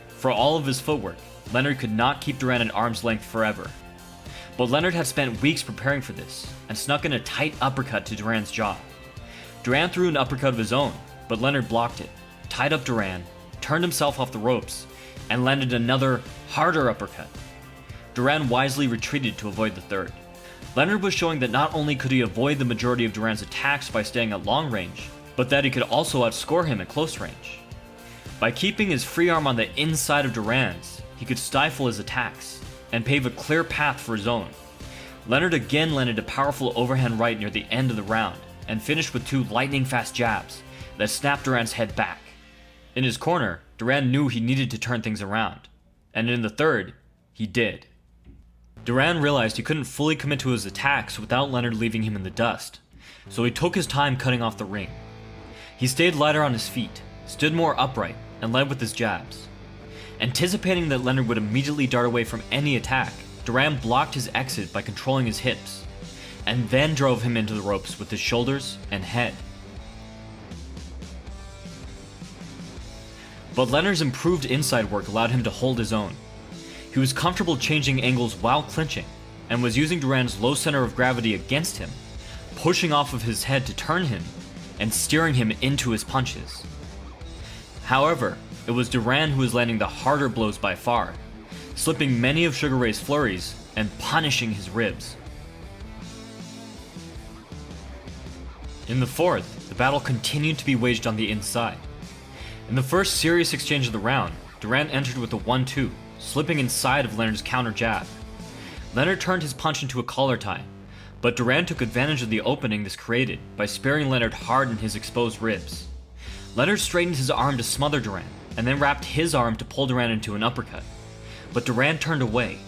For all of his footwork, Leonard could not keep Duran at arm's length forever. But Leonard had spent weeks preparing for this, and snuck in a tight uppercut to Duran's jaw. Duran threw an uppercut of his own, but Leonard blocked it, tied up Duran, turned himself off the ropes, and landed another, harder uppercut. Duran wisely retreated to avoid the third. Leonard was showing that not only could he avoid the majority of Duran's attacks by staying at long range, but that he could also outscore him at close range. By keeping his free arm on the inside of Duran's, he could stifle his attacks, and pave a clear path for his own. Leonard again landed a powerful overhand right near the end of the round, and finished with two lightning-fast jabs that snapped Duran's head back. In his corner, Duran knew he needed to turn things around, and in the third, he did. Duran realized he couldn't fully commit to his attacks without Leonard leaving him in the dust, so he took his time cutting off the ring. He stayed lighter on his feet, stood more upright, and led with his jabs. Anticipating that Leonard would immediately dart away from any attack, Duran blocked his exit by controlling his hips, and then drove him into the ropes with his shoulders and head. But Leonard's improved inside work allowed him to hold his own. He was comfortable changing angles while clinching, and was using Duran's low center of gravity against him, pushing off of his head to turn him, and steering him into his punches. However, it was Duran who was landing the harder blows by far, slipping many of Sugar Ray's flurries and punishing his ribs. In the fourth, the battle continued to be waged on the inside. In the first serious exchange of the round, Durán entered with a 1-2, slipping inside of Leonard's counter jab. Leonard turned his punch into a collar tie, but Durán took advantage of the opening this created by spearing Leonard hard in his exposed ribs. Leonard straightened his arm to smother Durán, and then wrapped his arm to pull Durán into an uppercut. But Durán turned away.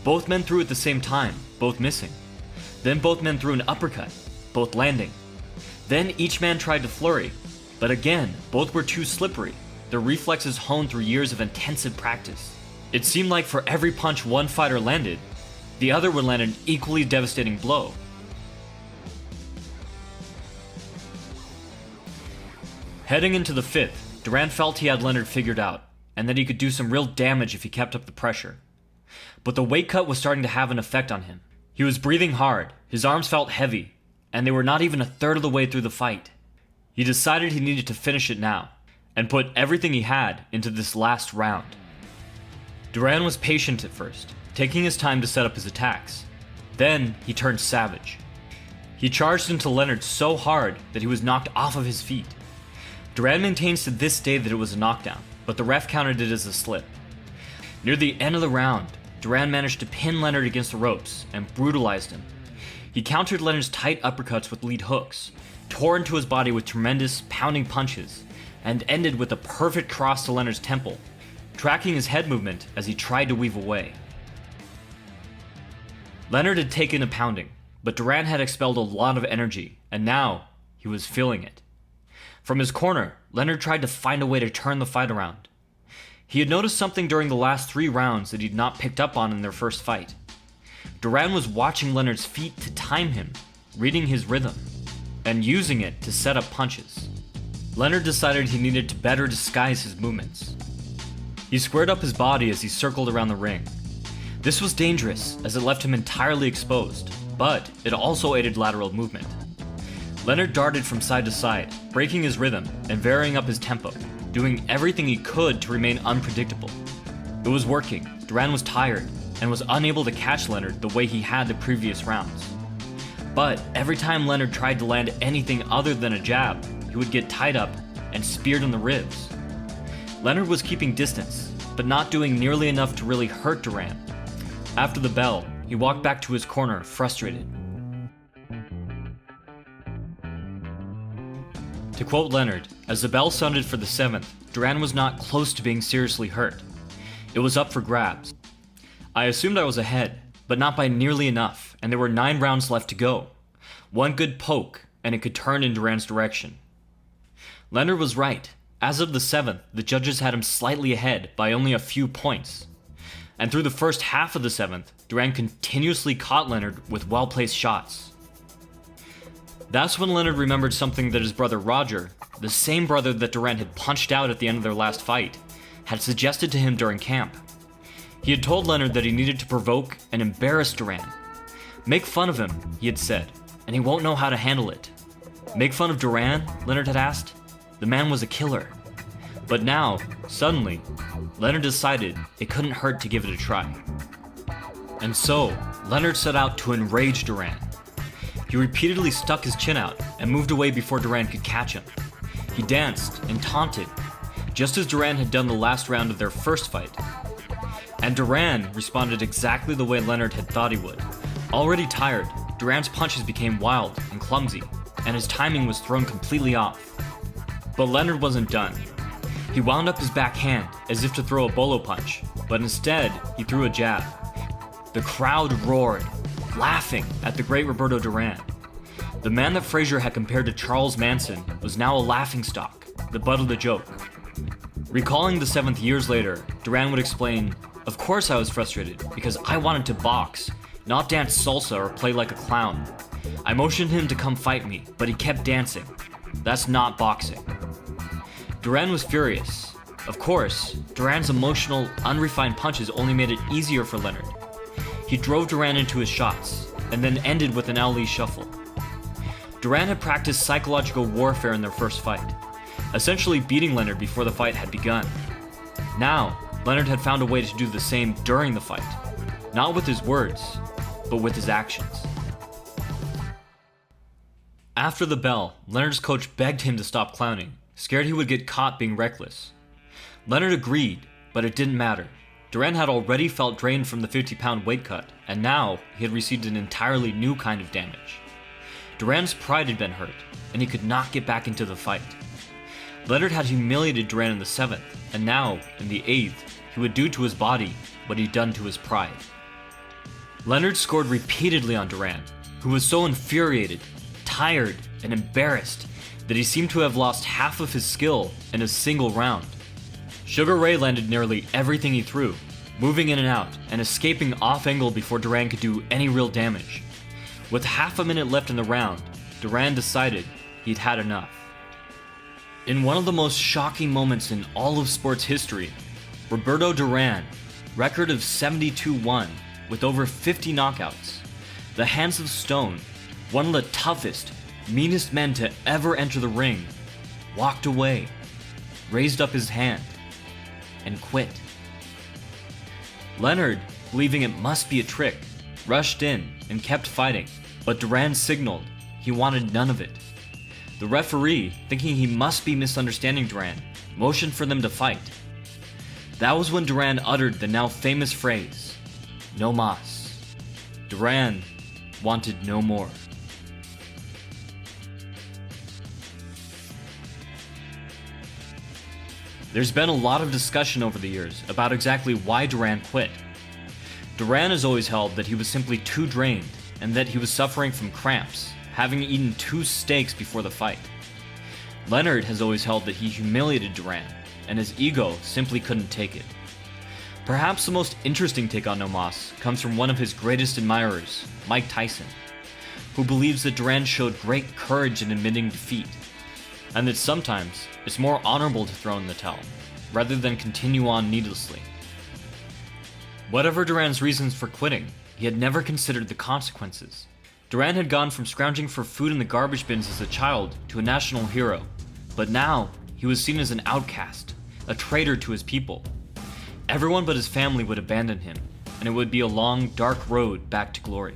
Both men threw at the same time, both missing. Then both men threw an uppercut, both landing. Then each man tried to flurry, but again, both were too slippery, their reflexes honed through years of intensive practice. It seemed like for every punch one fighter landed, the other would land an equally devastating blow. Heading into the fifth, Durán felt he had Leonard figured out, and that he could do some real damage if he kept up the pressure. But the weight cut was starting to have an effect on him. He was breathing hard, his arms felt heavy, and they were not even a third of the way through the fight. He decided he needed to finish it now, and put everything he had into this last round. Durán was patient at first, taking his time to set up his attacks. Then he turned savage. He charged into Leonard so hard that he was knocked off of his feet. Durán maintains to this day that it was a knockdown, but the ref counted it as a slip. Near the end of the round, Durán managed to pin Leonard against the ropes and brutalized him. He countered Leonard's tight uppercuts with lead hooks, tore into his body with tremendous pounding punches, and ended with a perfect cross to Leonard's temple, tracking his head movement as he tried to weave away. Leonard had taken a pounding, but Durán had expelled a lot of energy, and now he was feeling it. From his corner, Leonard tried to find a way to turn the fight around. He had noticed something during the last 3 rounds that he'd not picked up on in their first fight. Durán was watching Leonard's feet to time him, reading his rhythm, and using it to set up punches. Leonard decided he needed to better disguise his movements. He squared up his body as he circled around the ring. This was dangerous as it left him entirely exposed, but it also aided lateral movement. Leonard darted from side to side, breaking his rhythm and varying up his tempo, doing everything he could to remain unpredictable. It was working. Durán was tired and was unable to catch Leonard the way he had the previous rounds. But every time Leonard tried to land anything other than a jab, he would get tied up and speared in the ribs. Leonard was keeping distance, but not doing nearly enough to really hurt Durán. After the bell, he walked back to his corner, frustrated. To quote Leonard, as the bell sounded for the 7th, Durán was not close to being seriously hurt. It was up for grabs. I assumed I was ahead, but not by nearly enough, and there were 9 rounds left to go. One good poke, and it could turn in Durán's direction. Leonard was right. As of the 7th, the judges had him slightly ahead by only a few points. And through the first half of the 7th, Durán continuously caught Leonard with well-placed shots. That's when Leonard remembered something that his brother Roger, the same brother that Durán had punched out at the end of their last fight, had suggested to him during camp. He had told Leonard that he needed to provoke and embarrass Durán. Make fun of him, he had said, and he won't know how to handle it. Make fun of Durán? Leonard had asked. The man was a killer. But now, suddenly, Leonard decided it couldn't hurt to give it a try. And so, Leonard set out to enrage Durán. He repeatedly stuck his chin out and moved away before Durán could catch him. He danced and taunted, just as Durán had done the last round of their first fight. And Durán responded exactly the way Leonard had thought he would. Already tired, Durán's punches became wild and clumsy, and his timing was thrown completely off. But Leonard wasn't done. He wound up his backhand as if to throw a bolo punch, but instead he threw a jab. The crowd roared, laughing at the great Roberto Durán. The man that Frazier had compared to Charles Manson was now a laughingstock, the butt of the joke. Recalling the 7th years later, Durán would explain, "Of course I was frustrated, because I wanted to box, not dance salsa or play like a clown. I motioned him to come fight me, but he kept dancing. That's not boxing." Durán was furious. Of course, Durán's emotional, unrefined punches only made it easier for Leonard. He drove Durán into his shots, and then ended with an Ali shuffle. Durán had practiced psychological warfare in their first fight, essentially beating Leonard before the fight had begun. Now, Leonard had found a way to do the same during the fight. Not with his words, but with his actions. After the bell, Leonard's coach begged him to stop clowning, scared he would get caught being reckless. Leonard agreed, but it didn't matter. Duran had already felt drained from the 50-pound weight cut, and now he had received an entirely new kind of damage. Duran's pride had been hurt, and he could not get back into the fight. Leonard had humiliated Duran in the 7th, and now, in the 8th, he would do to his body what he'd done to his pride. Leonard scored repeatedly on Duran, who was so infuriated, tired, and embarrassed that he seemed to have lost half of his skill in a single round. Sugar Ray landed nearly everything he threw, moving in and out and escaping off angle before Duran could do any real damage. With half a minute left in the round, Duran decided he'd had enough. In one of the most shocking moments in all of sports history, Roberto Durán, record of 72-1 with over 50 knockouts, the Hands of Stone, one of the toughest, meanest men to ever enter the ring, walked away, raised up his hand, and quit. Leonard, believing it must be a trick, rushed in and kept fighting, but Duran signaled he wanted none of it. The referee, thinking he must be misunderstanding Duran, motioned for them to fight. That was when Duran uttered the now famous phrase, "No mas." Duran wanted no more. There's been a lot of discussion over the years about exactly why Duran quit. Duran has always held that he was simply too drained and that he was suffering from cramps, having eaten 2 steaks before the fight. Leonard has always held that he humiliated Duran, and his ego simply couldn't take it. Perhaps the most interesting take on No Mas comes from one of his greatest admirers, Mike Tyson, who believes that Duran showed great courage in admitting defeat, and that sometimes it's more honorable to throw in the towel, rather than continue on needlessly. Whatever Duran's reasons for quitting, he had never considered the consequences. Duran had gone from scrounging for food in the garbage bins as a child to a national hero, but now he was seen as an outcast, a traitor to his people. Everyone but his family would abandon him, and it would be a long, dark road back to glory.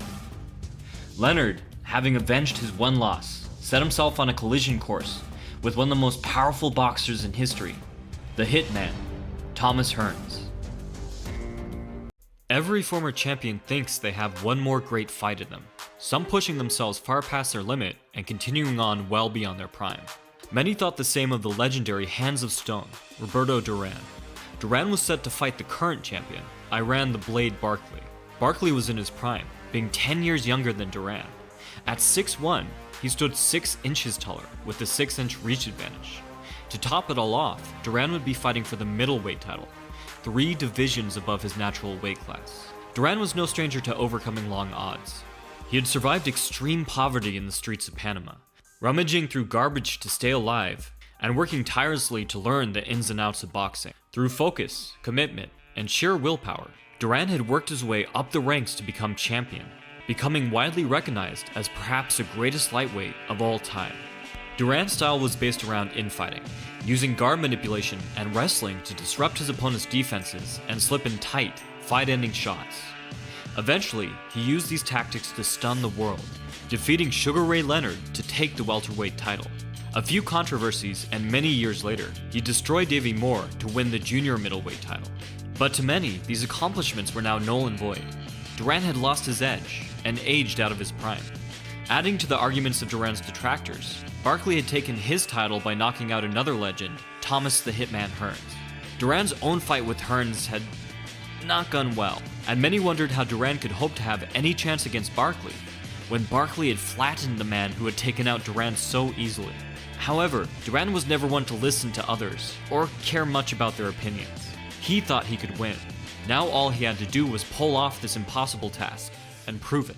Leonard, having avenged his one loss, set himself on a collision course with one of the most powerful boxers in history, the Hitman, Thomas Hearns. Every former champion thinks they have one more great fight in them, some pushing themselves far past their limit and continuing on well beyond their prime. Many thought the same of the legendary Hands of Stone, Roberto Durán. Duran was set to fight the current champion, Iran the Blade Barkley. Barkley was in his prime, being 10 years younger than Duran. At 6'1", he stood 6 inches taller, with a 6-inch reach advantage. To top it all off, Duran would be fighting for the middleweight title, 3 divisions above his natural weight class. Duran was no stranger to overcoming long odds. He had survived extreme poverty in the streets of Panama, rummaging through garbage to stay alive, and working tirelessly to learn the ins and outs of boxing. Through focus, commitment, and sheer willpower, Duran had worked his way up the ranks to become champion, becoming widely recognized as perhaps the greatest lightweight of all time. Duran's style was based around infighting, using guard manipulation and wrestling to disrupt his opponent's defenses and slip in tight, fight-ending shots. Eventually, he used these tactics to stun the world, defeating Sugar Ray Leonard to take the welterweight title. A few controversies, and many years later, he destroyed Davey Moore to win the junior middleweight title. But to many, these accomplishments were now null and void. Duran had lost his edge and aged out of his prime. Adding to the arguments of Duran's detractors, Barkley had taken his title by knocking out another legend, Thomas the Hitman Hearns. Duran's own fight with Hearns had not gone well, and many wondered how Duran could hope to have any chance against Barkley, when Barkley had flattened the man who had taken out Duran so easily. However, Duran was never one to listen to others, or care much about their opinions. He thought he could win. Now all he had to do was pull off this impossible task, and prove it.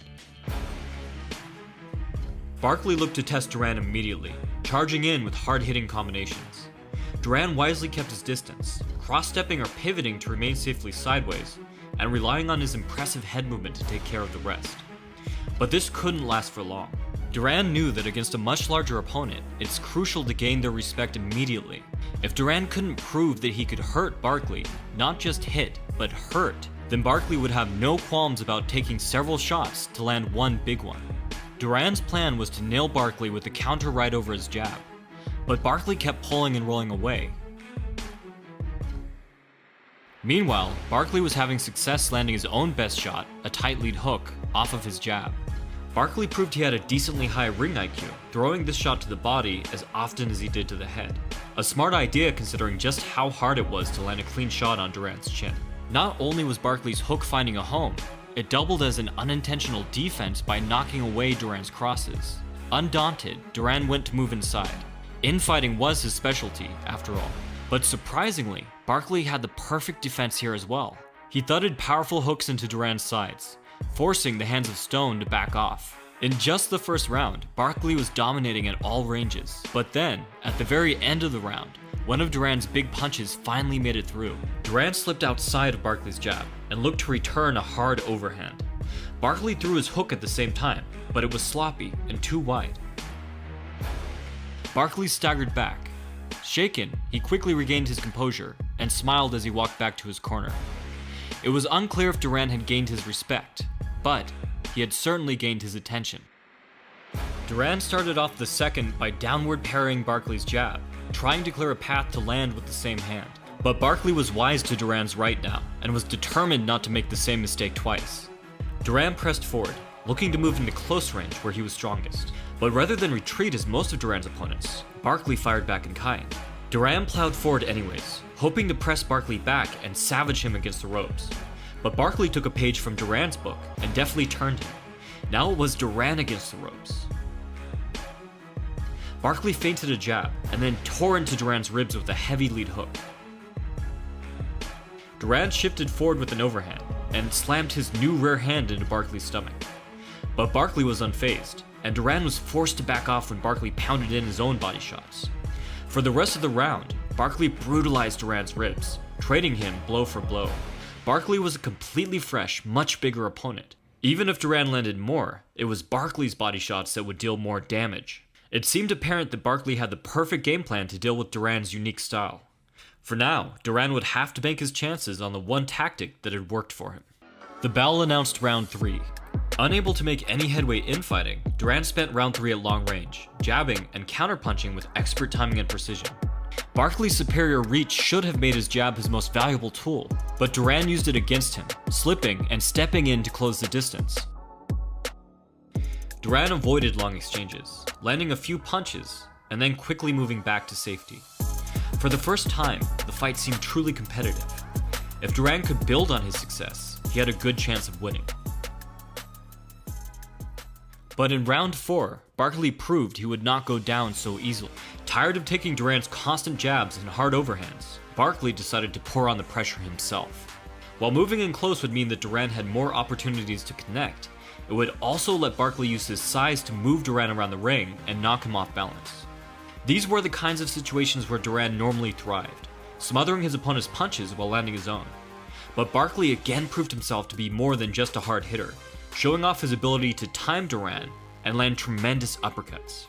Barkley looked to test Duran immediately, charging in with hard-hitting combinations. Duran wisely kept his distance, cross-stepping or pivoting to remain safely sideways, and relying on his impressive head movement to take care of the rest. But this couldn't last for long. Duran knew that against a much larger opponent, it's crucial to gain their respect immediately. If Duran couldn't prove that he could hurt Barkley, not just hit, but hurt, then Barkley would have no qualms about taking several shots to land one big one. Duran's plan was to nail Barkley with a counter right over his jab, but Barkley kept pulling and rolling away. Meanwhile, Barkley was having success landing his own best shot, a tight lead hook, off of his jab. Barkley proved he had a decently high ring IQ, throwing this shot to the body as often as he did to the head. A smart idea considering just how hard it was to land a clean shot on Duran's chin. Not only was Barkley's hook finding a home, it doubled as an unintentional defense by knocking away Duran's crosses. Undaunted, Duran went to move inside. Infighting was his specialty, after all. But surprisingly, Barkley had the perfect defense here as well. He thudded powerful hooks into Duran's sides, forcing the hands of stone to back off. In just the first round, Barkley was dominating at all ranges. But then, at the very end of the round, one of Duran's big punches finally made it through. Duran slipped outside of Barkley's jab and looked to return a hard overhand. Barkley threw his hook at the same time, but it was sloppy and too wide. Barkley staggered back. Shaken, he quickly regained his composure and smiled as he walked back to his corner. It was unclear if Duran had gained his respect, but he had certainly gained his attention. Duran started off the second by downward parrying Barkley's jab, trying to clear a path to land with the same hand. But Barkley was wise to Duran's right now, and was determined not to make the same mistake twice. Duran pressed forward, looking to move into close range where he was strongest. But rather than retreat as most of Duran's opponents, Barkley fired back in kind. Duran plowed forward anyways, hoping to press Barkley back and savage him against the ropes. But Barkley took a page from Duran's book and deftly turned him. Now it was Duran against the ropes. Barkley feinted a jab and then tore into Duran's ribs with a heavy lead hook. Duran shifted forward with an overhand and slammed his new rear hand into Barkley's stomach. But Barkley was unfazed, and Duran was forced to back off when Barkley pounded in his own body shots. For the rest of the round, Barkley brutalized Duran's ribs, trading him blow for blow. Barkley was a completely fresh, much bigger opponent. Even if Duran landed more, it was Barkley's body shots that would deal more damage. It seemed apparent that Barkley had the perfect game plan to deal with Duran's unique style. For now, Duran would have to bank his chances on the one tactic that had worked for him. The bell announced round 3. Unable to make any headway in fighting, Duran spent round 3 at long range, jabbing and counterpunching with expert timing and precision. Barkley's superior reach should have made his jab his most valuable tool, but Duran used it against him, slipping and stepping in to close the distance. Duran avoided long exchanges, landing a few punches, and then quickly moving back to safety. For the first time, the fight seemed truly competitive. If Duran could build on his success, he had a good chance of winning. But in round 4, Barkley proved he would not go down so easily. Tired of taking Duran's constant jabs and hard overhands, Barkley decided to pour on the pressure himself. While moving in close would mean that Duran had more opportunities to connect, it would also let Barkley use his size to move Duran around the ring and knock him off balance. These were the kinds of situations where Duran normally thrived, smothering his opponent's punches while landing his own. But Barkley again proved himself to be more than just a hard hitter, showing off his ability to time Duran and land tremendous uppercuts.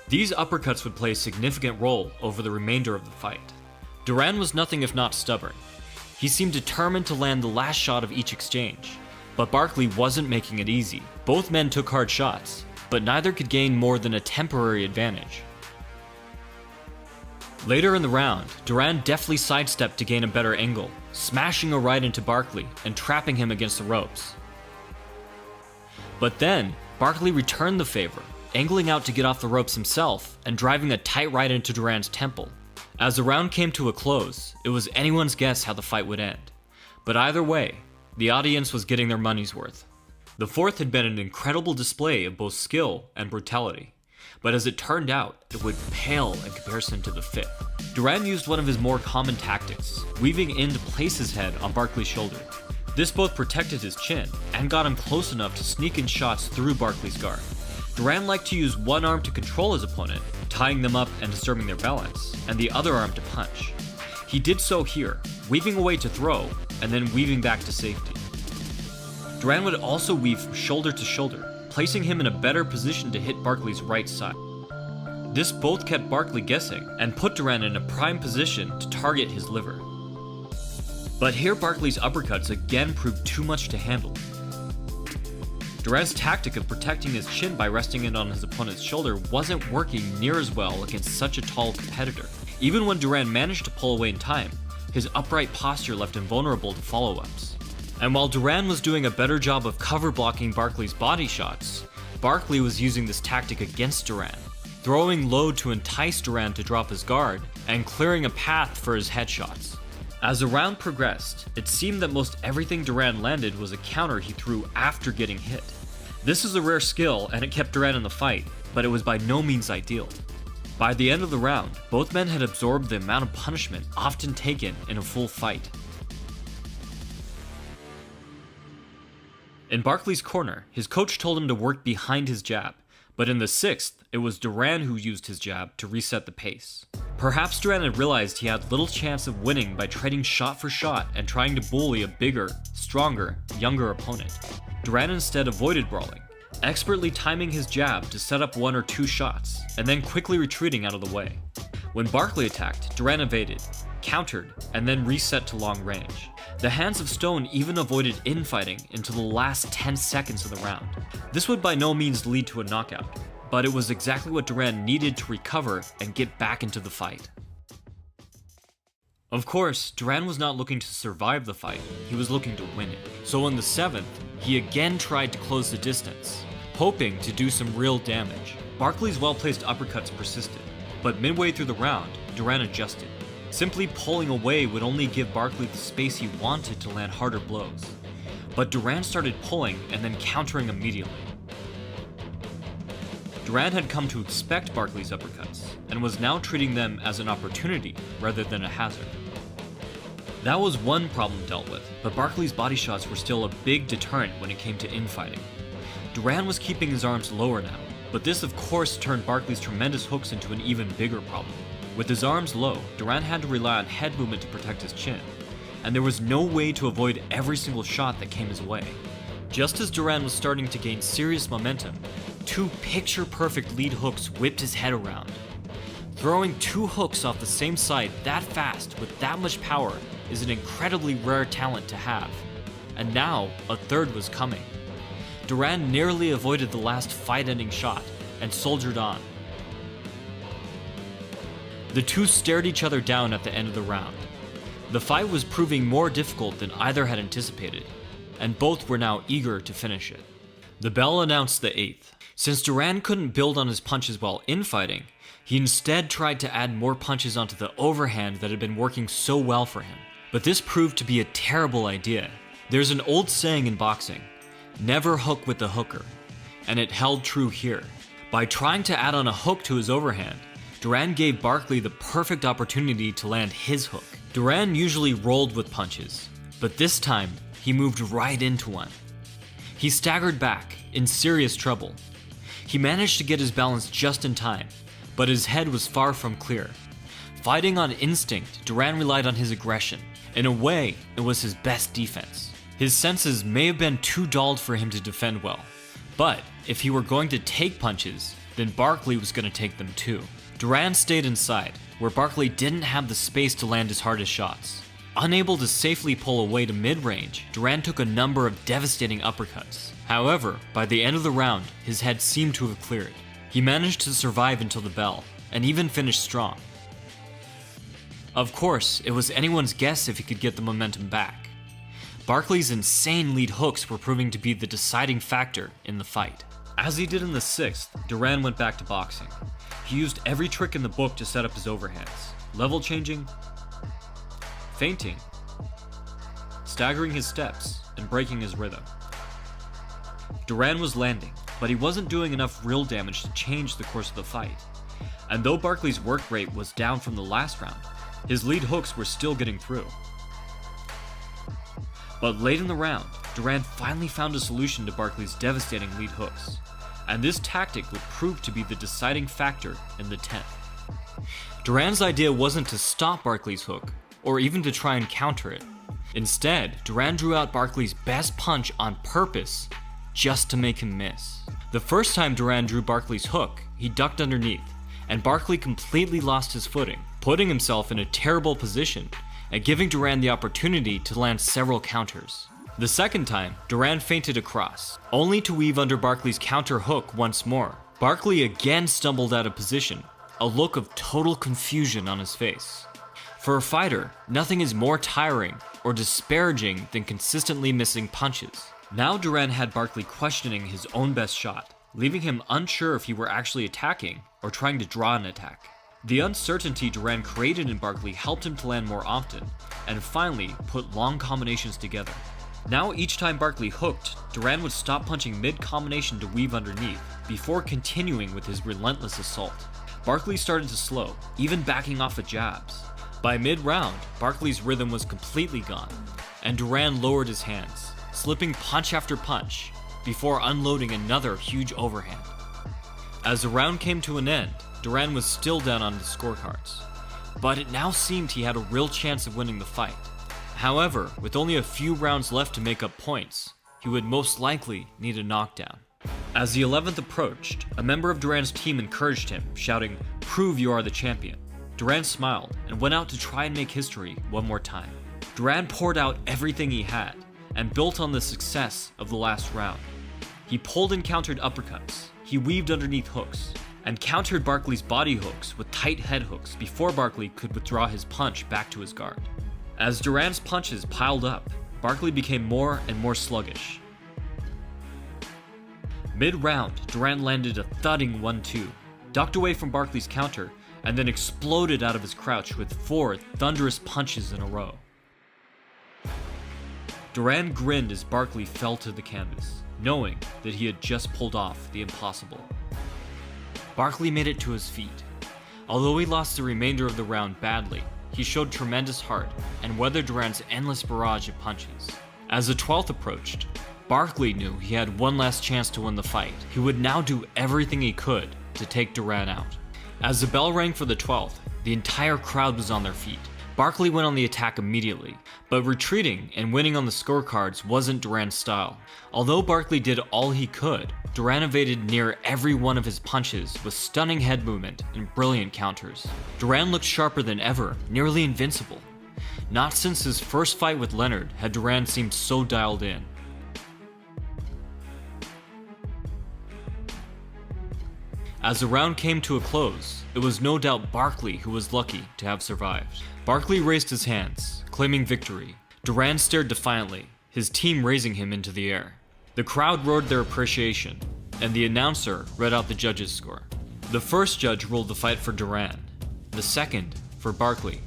These uppercuts would play a significant role over the remainder of the fight. Duran was nothing if not stubborn. He seemed determined to land the last shot of each exchange, but Barkley wasn't making it easy. Both men took hard shots, but neither could gain more than a temporary advantage. Later in the round, Duran deftly sidestepped to gain a better angle, smashing a right into Barkley and trapping him against the ropes. But then, Barkley returned the favor, angling out to get off the ropes himself and driving a tight right into Duran's temple. As the round came to a close, it was anyone's guess how the fight would end. But either way, the audience was getting their money's worth. The fourth had been an incredible display of both skill and brutality, but as it turned out, it would pale in comparison to the fifth. Duran used one of his more common tactics, weaving in to place his head on Barkley's shoulder. This both protected his chin and got him close enough to sneak in shots through Barkley's guard. Duran liked to use one arm to control his opponent, tying them up and disturbing their balance, and the other arm to punch. He did so here, weaving away to throw, and then weaving back to safety. Duran would also weave from shoulder to shoulder, placing him in a better position to hit Barkley's right side. This both kept Barkley guessing and put Duran in a prime position to target his liver. But here Barkley's uppercuts again proved too much to handle. Duran's tactic of protecting his chin by resting it on his opponent's shoulder wasn't working near as well against such a tall competitor. Even when Duran managed to pull away in time, his upright posture left him vulnerable to follow-ups. And while Duran was doing a better job of cover blocking Barkley's body shots, Barkley was using this tactic against Duran, throwing low to entice Duran to drop his guard and clearing a path for his headshots. As the round progressed, it seemed that most everything Duran landed was a counter he threw after getting hit. This is a rare skill and it kept Duran in the fight, but it was by no means ideal. By the end of the round, both men had absorbed the amount of punishment often taken in a full fight. In Barkley's corner, his coach told him to work behind his jab, but in the 6th, it was Duran who used his jab to reset the pace. Perhaps Duran had realized he had little chance of winning by trading shot for shot and trying to bully a bigger, stronger, younger opponent. Duran instead avoided brawling, expertly timing his jab to set up 1 or 2 shots, and then quickly retreating out of the way. When Barkley attacked, Duran evaded, countered, and then reset to long range. The Hands of Stone even avoided infighting until the last 10 seconds of the round. This would by no means lead to a knockout, but it was exactly what Duran needed to recover and get back into the fight. Of course, Duran was not looking to survive the fight, he was looking to win it. So in the 7th, he again tried to close the distance, hoping to do some real damage. Barkley's well-placed uppercuts persisted, but midway through the round, Duran adjusted. Simply pulling away would only give Barkley the space he wanted to land harder blows. But Duran started pulling and then countering immediately. Duran had come to expect Barkley's uppercuts, and was now treating them as an opportunity rather than a hazard. That was one problem dealt with, but Barkley's body shots were still a big deterrent when it came to infighting. Duran was keeping his arms lower now, but this of course turned Barkley's tremendous hooks into an even bigger problem. With his arms low, Duran had to rely on head movement to protect his chin, and there was no way to avoid every single shot that came his way. Just as Duran was starting to gain serious momentum, 2 picture-perfect lead hooks whipped his head around. Throwing 2 hooks off the same side that fast with that much power is an incredibly rare talent to have, and now a 3rd was coming. Duran narrowly avoided the last fight-ending shot and soldiered on. The 2 stared each other down at the end of the round. The fight was proving more difficult than either had anticipated, and both were now eager to finish it. The bell announced the 8th. Since Duran couldn't build on his punches while infighting, he instead tried to add more punches onto the overhand that had been working so well for him. But this proved to be a terrible idea. There's an old saying in boxing, never hook with the hooker, and it held true here. By trying to add on a hook to his overhand, Duran gave Barkley the perfect opportunity to land his hook. Duran usually rolled with punches, but this time he moved right into one. He staggered back, in serious trouble. He managed to get his balance just in time, but his head was far from clear. Fighting on instinct, Duran relied on his aggression. In a way, it was his best defense. His senses may have been too dulled for him to defend well, but if he were going to take punches, then Barkley was going to take them too. Duran stayed inside, where Barkley didn't have the space to land his hardest shots. Unable to safely pull away to mid-range, Duran took a number of devastating uppercuts. However, by the end of the round, his head seemed to have cleared. He managed to survive until the bell, and even finished strong. Of course, it was anyone's guess if he could get the momentum back. Barkley's insane lead hooks were proving to be the deciding factor in the fight. As he did in the 6th, Duran went back to boxing. He used every trick in the book to set up his overhands, level changing, feinting, staggering his steps, and breaking his rhythm. Duran was landing, but he wasn't doing enough real damage to change the course of the fight. And though Barkley's work rate was down from the last round, his lead hooks were still getting through. But late in the round, Duran finally found a solution to Barkley's devastating lead hooks, and this tactic would prove to be the deciding factor in the 10th. Duran's idea wasn't to stop Barkley's hook, or even to try and counter it. Instead, Duran drew out Barkley's best punch on purpose, just to make him miss. The first time Duran drew Barkley's hook, he ducked underneath, and Barkley completely lost his footing, putting himself in a terrible position and giving Duran the opportunity to land several counters. The second time, Duran feinted across, only to weave under Barkley's counter hook once more. Barkley again stumbled out of position, a look of total confusion on his face. For a fighter, nothing is more tiring or disparaging than consistently missing punches. Now Duran had Barkley questioning his own best shot, leaving him unsure if he were actually attacking or trying to draw an attack. The uncertainty Duran created in Barkley helped him to land more often, and finally put long combinations together. Now each time Barkley hooked, Duran would stop punching mid-combination to weave underneath, before continuing with his relentless assault. Barkley started to slow, even backing off at jabs. By mid-round, Barkley's rhythm was completely gone, and Duran lowered his hands, slipping punch after punch, before unloading another huge overhand. As the round came to an end, Duran was still down on the scorecards, but it now seemed he had a real chance of winning the fight. However, with only a few rounds left to make up points, he would most likely need a knockdown. As the 11th approached, a member of Duran's team encouraged him, shouting, "Prove you are the champion." Duran smiled and went out to try and make history one more time. Duran poured out everything he had and built on the success of the last round. He pulled and countered uppercuts, he weaved underneath hooks, and countered Barkley's body hooks with tight head hooks before Barkley could withdraw his punch back to his guard. As Duran's punches piled up, Barkley became more and more sluggish. Mid-round, Duran landed a thudding 1-2, ducked away from Barkley's counter, and then exploded out of his crouch with 4 thunderous punches in a row. Duran grinned as Barkley fell to the canvas, knowing that he had just pulled off the impossible. Barkley made it to his feet. Although he lost the remainder of the round badly, he showed tremendous heart and weathered Duran's endless barrage of punches. As the 12th approached, Barkley knew he had one last chance to win the fight. He would now do everything he could to take Duran out. As the bell rang for the 12th, the entire crowd was on their feet. Barkley went on the attack immediately, but retreating and winning on the scorecards wasn't Duran's style. Although Barkley did all he could, Duran evaded near every one of his punches with stunning head movement and brilliant counters. Duran looked sharper than ever, nearly invincible. Not since his first fight with Leonard had Duran seemed so dialed in. As the round came to a close, it was no doubt Barkley who was lucky to have survived. Barkley raised his hands, claiming victory. Duran stared defiantly, his team raising him into the air. The crowd roared their appreciation, and the announcer read out the judges' score. The first judge ruled the fight for Duran, the second for Barkley,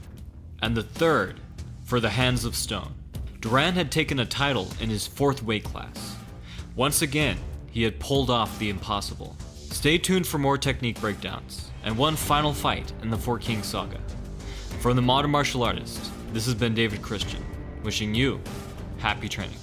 and the third for the Hands of Stone. Duran had taken a title in his 4th weight class. Once again, he had pulled off the impossible. Stay tuned for more technique breakdowns, and one final fight in the Four Kings saga. From the Modern Martial Artist, this has been David Christian, wishing you happy training.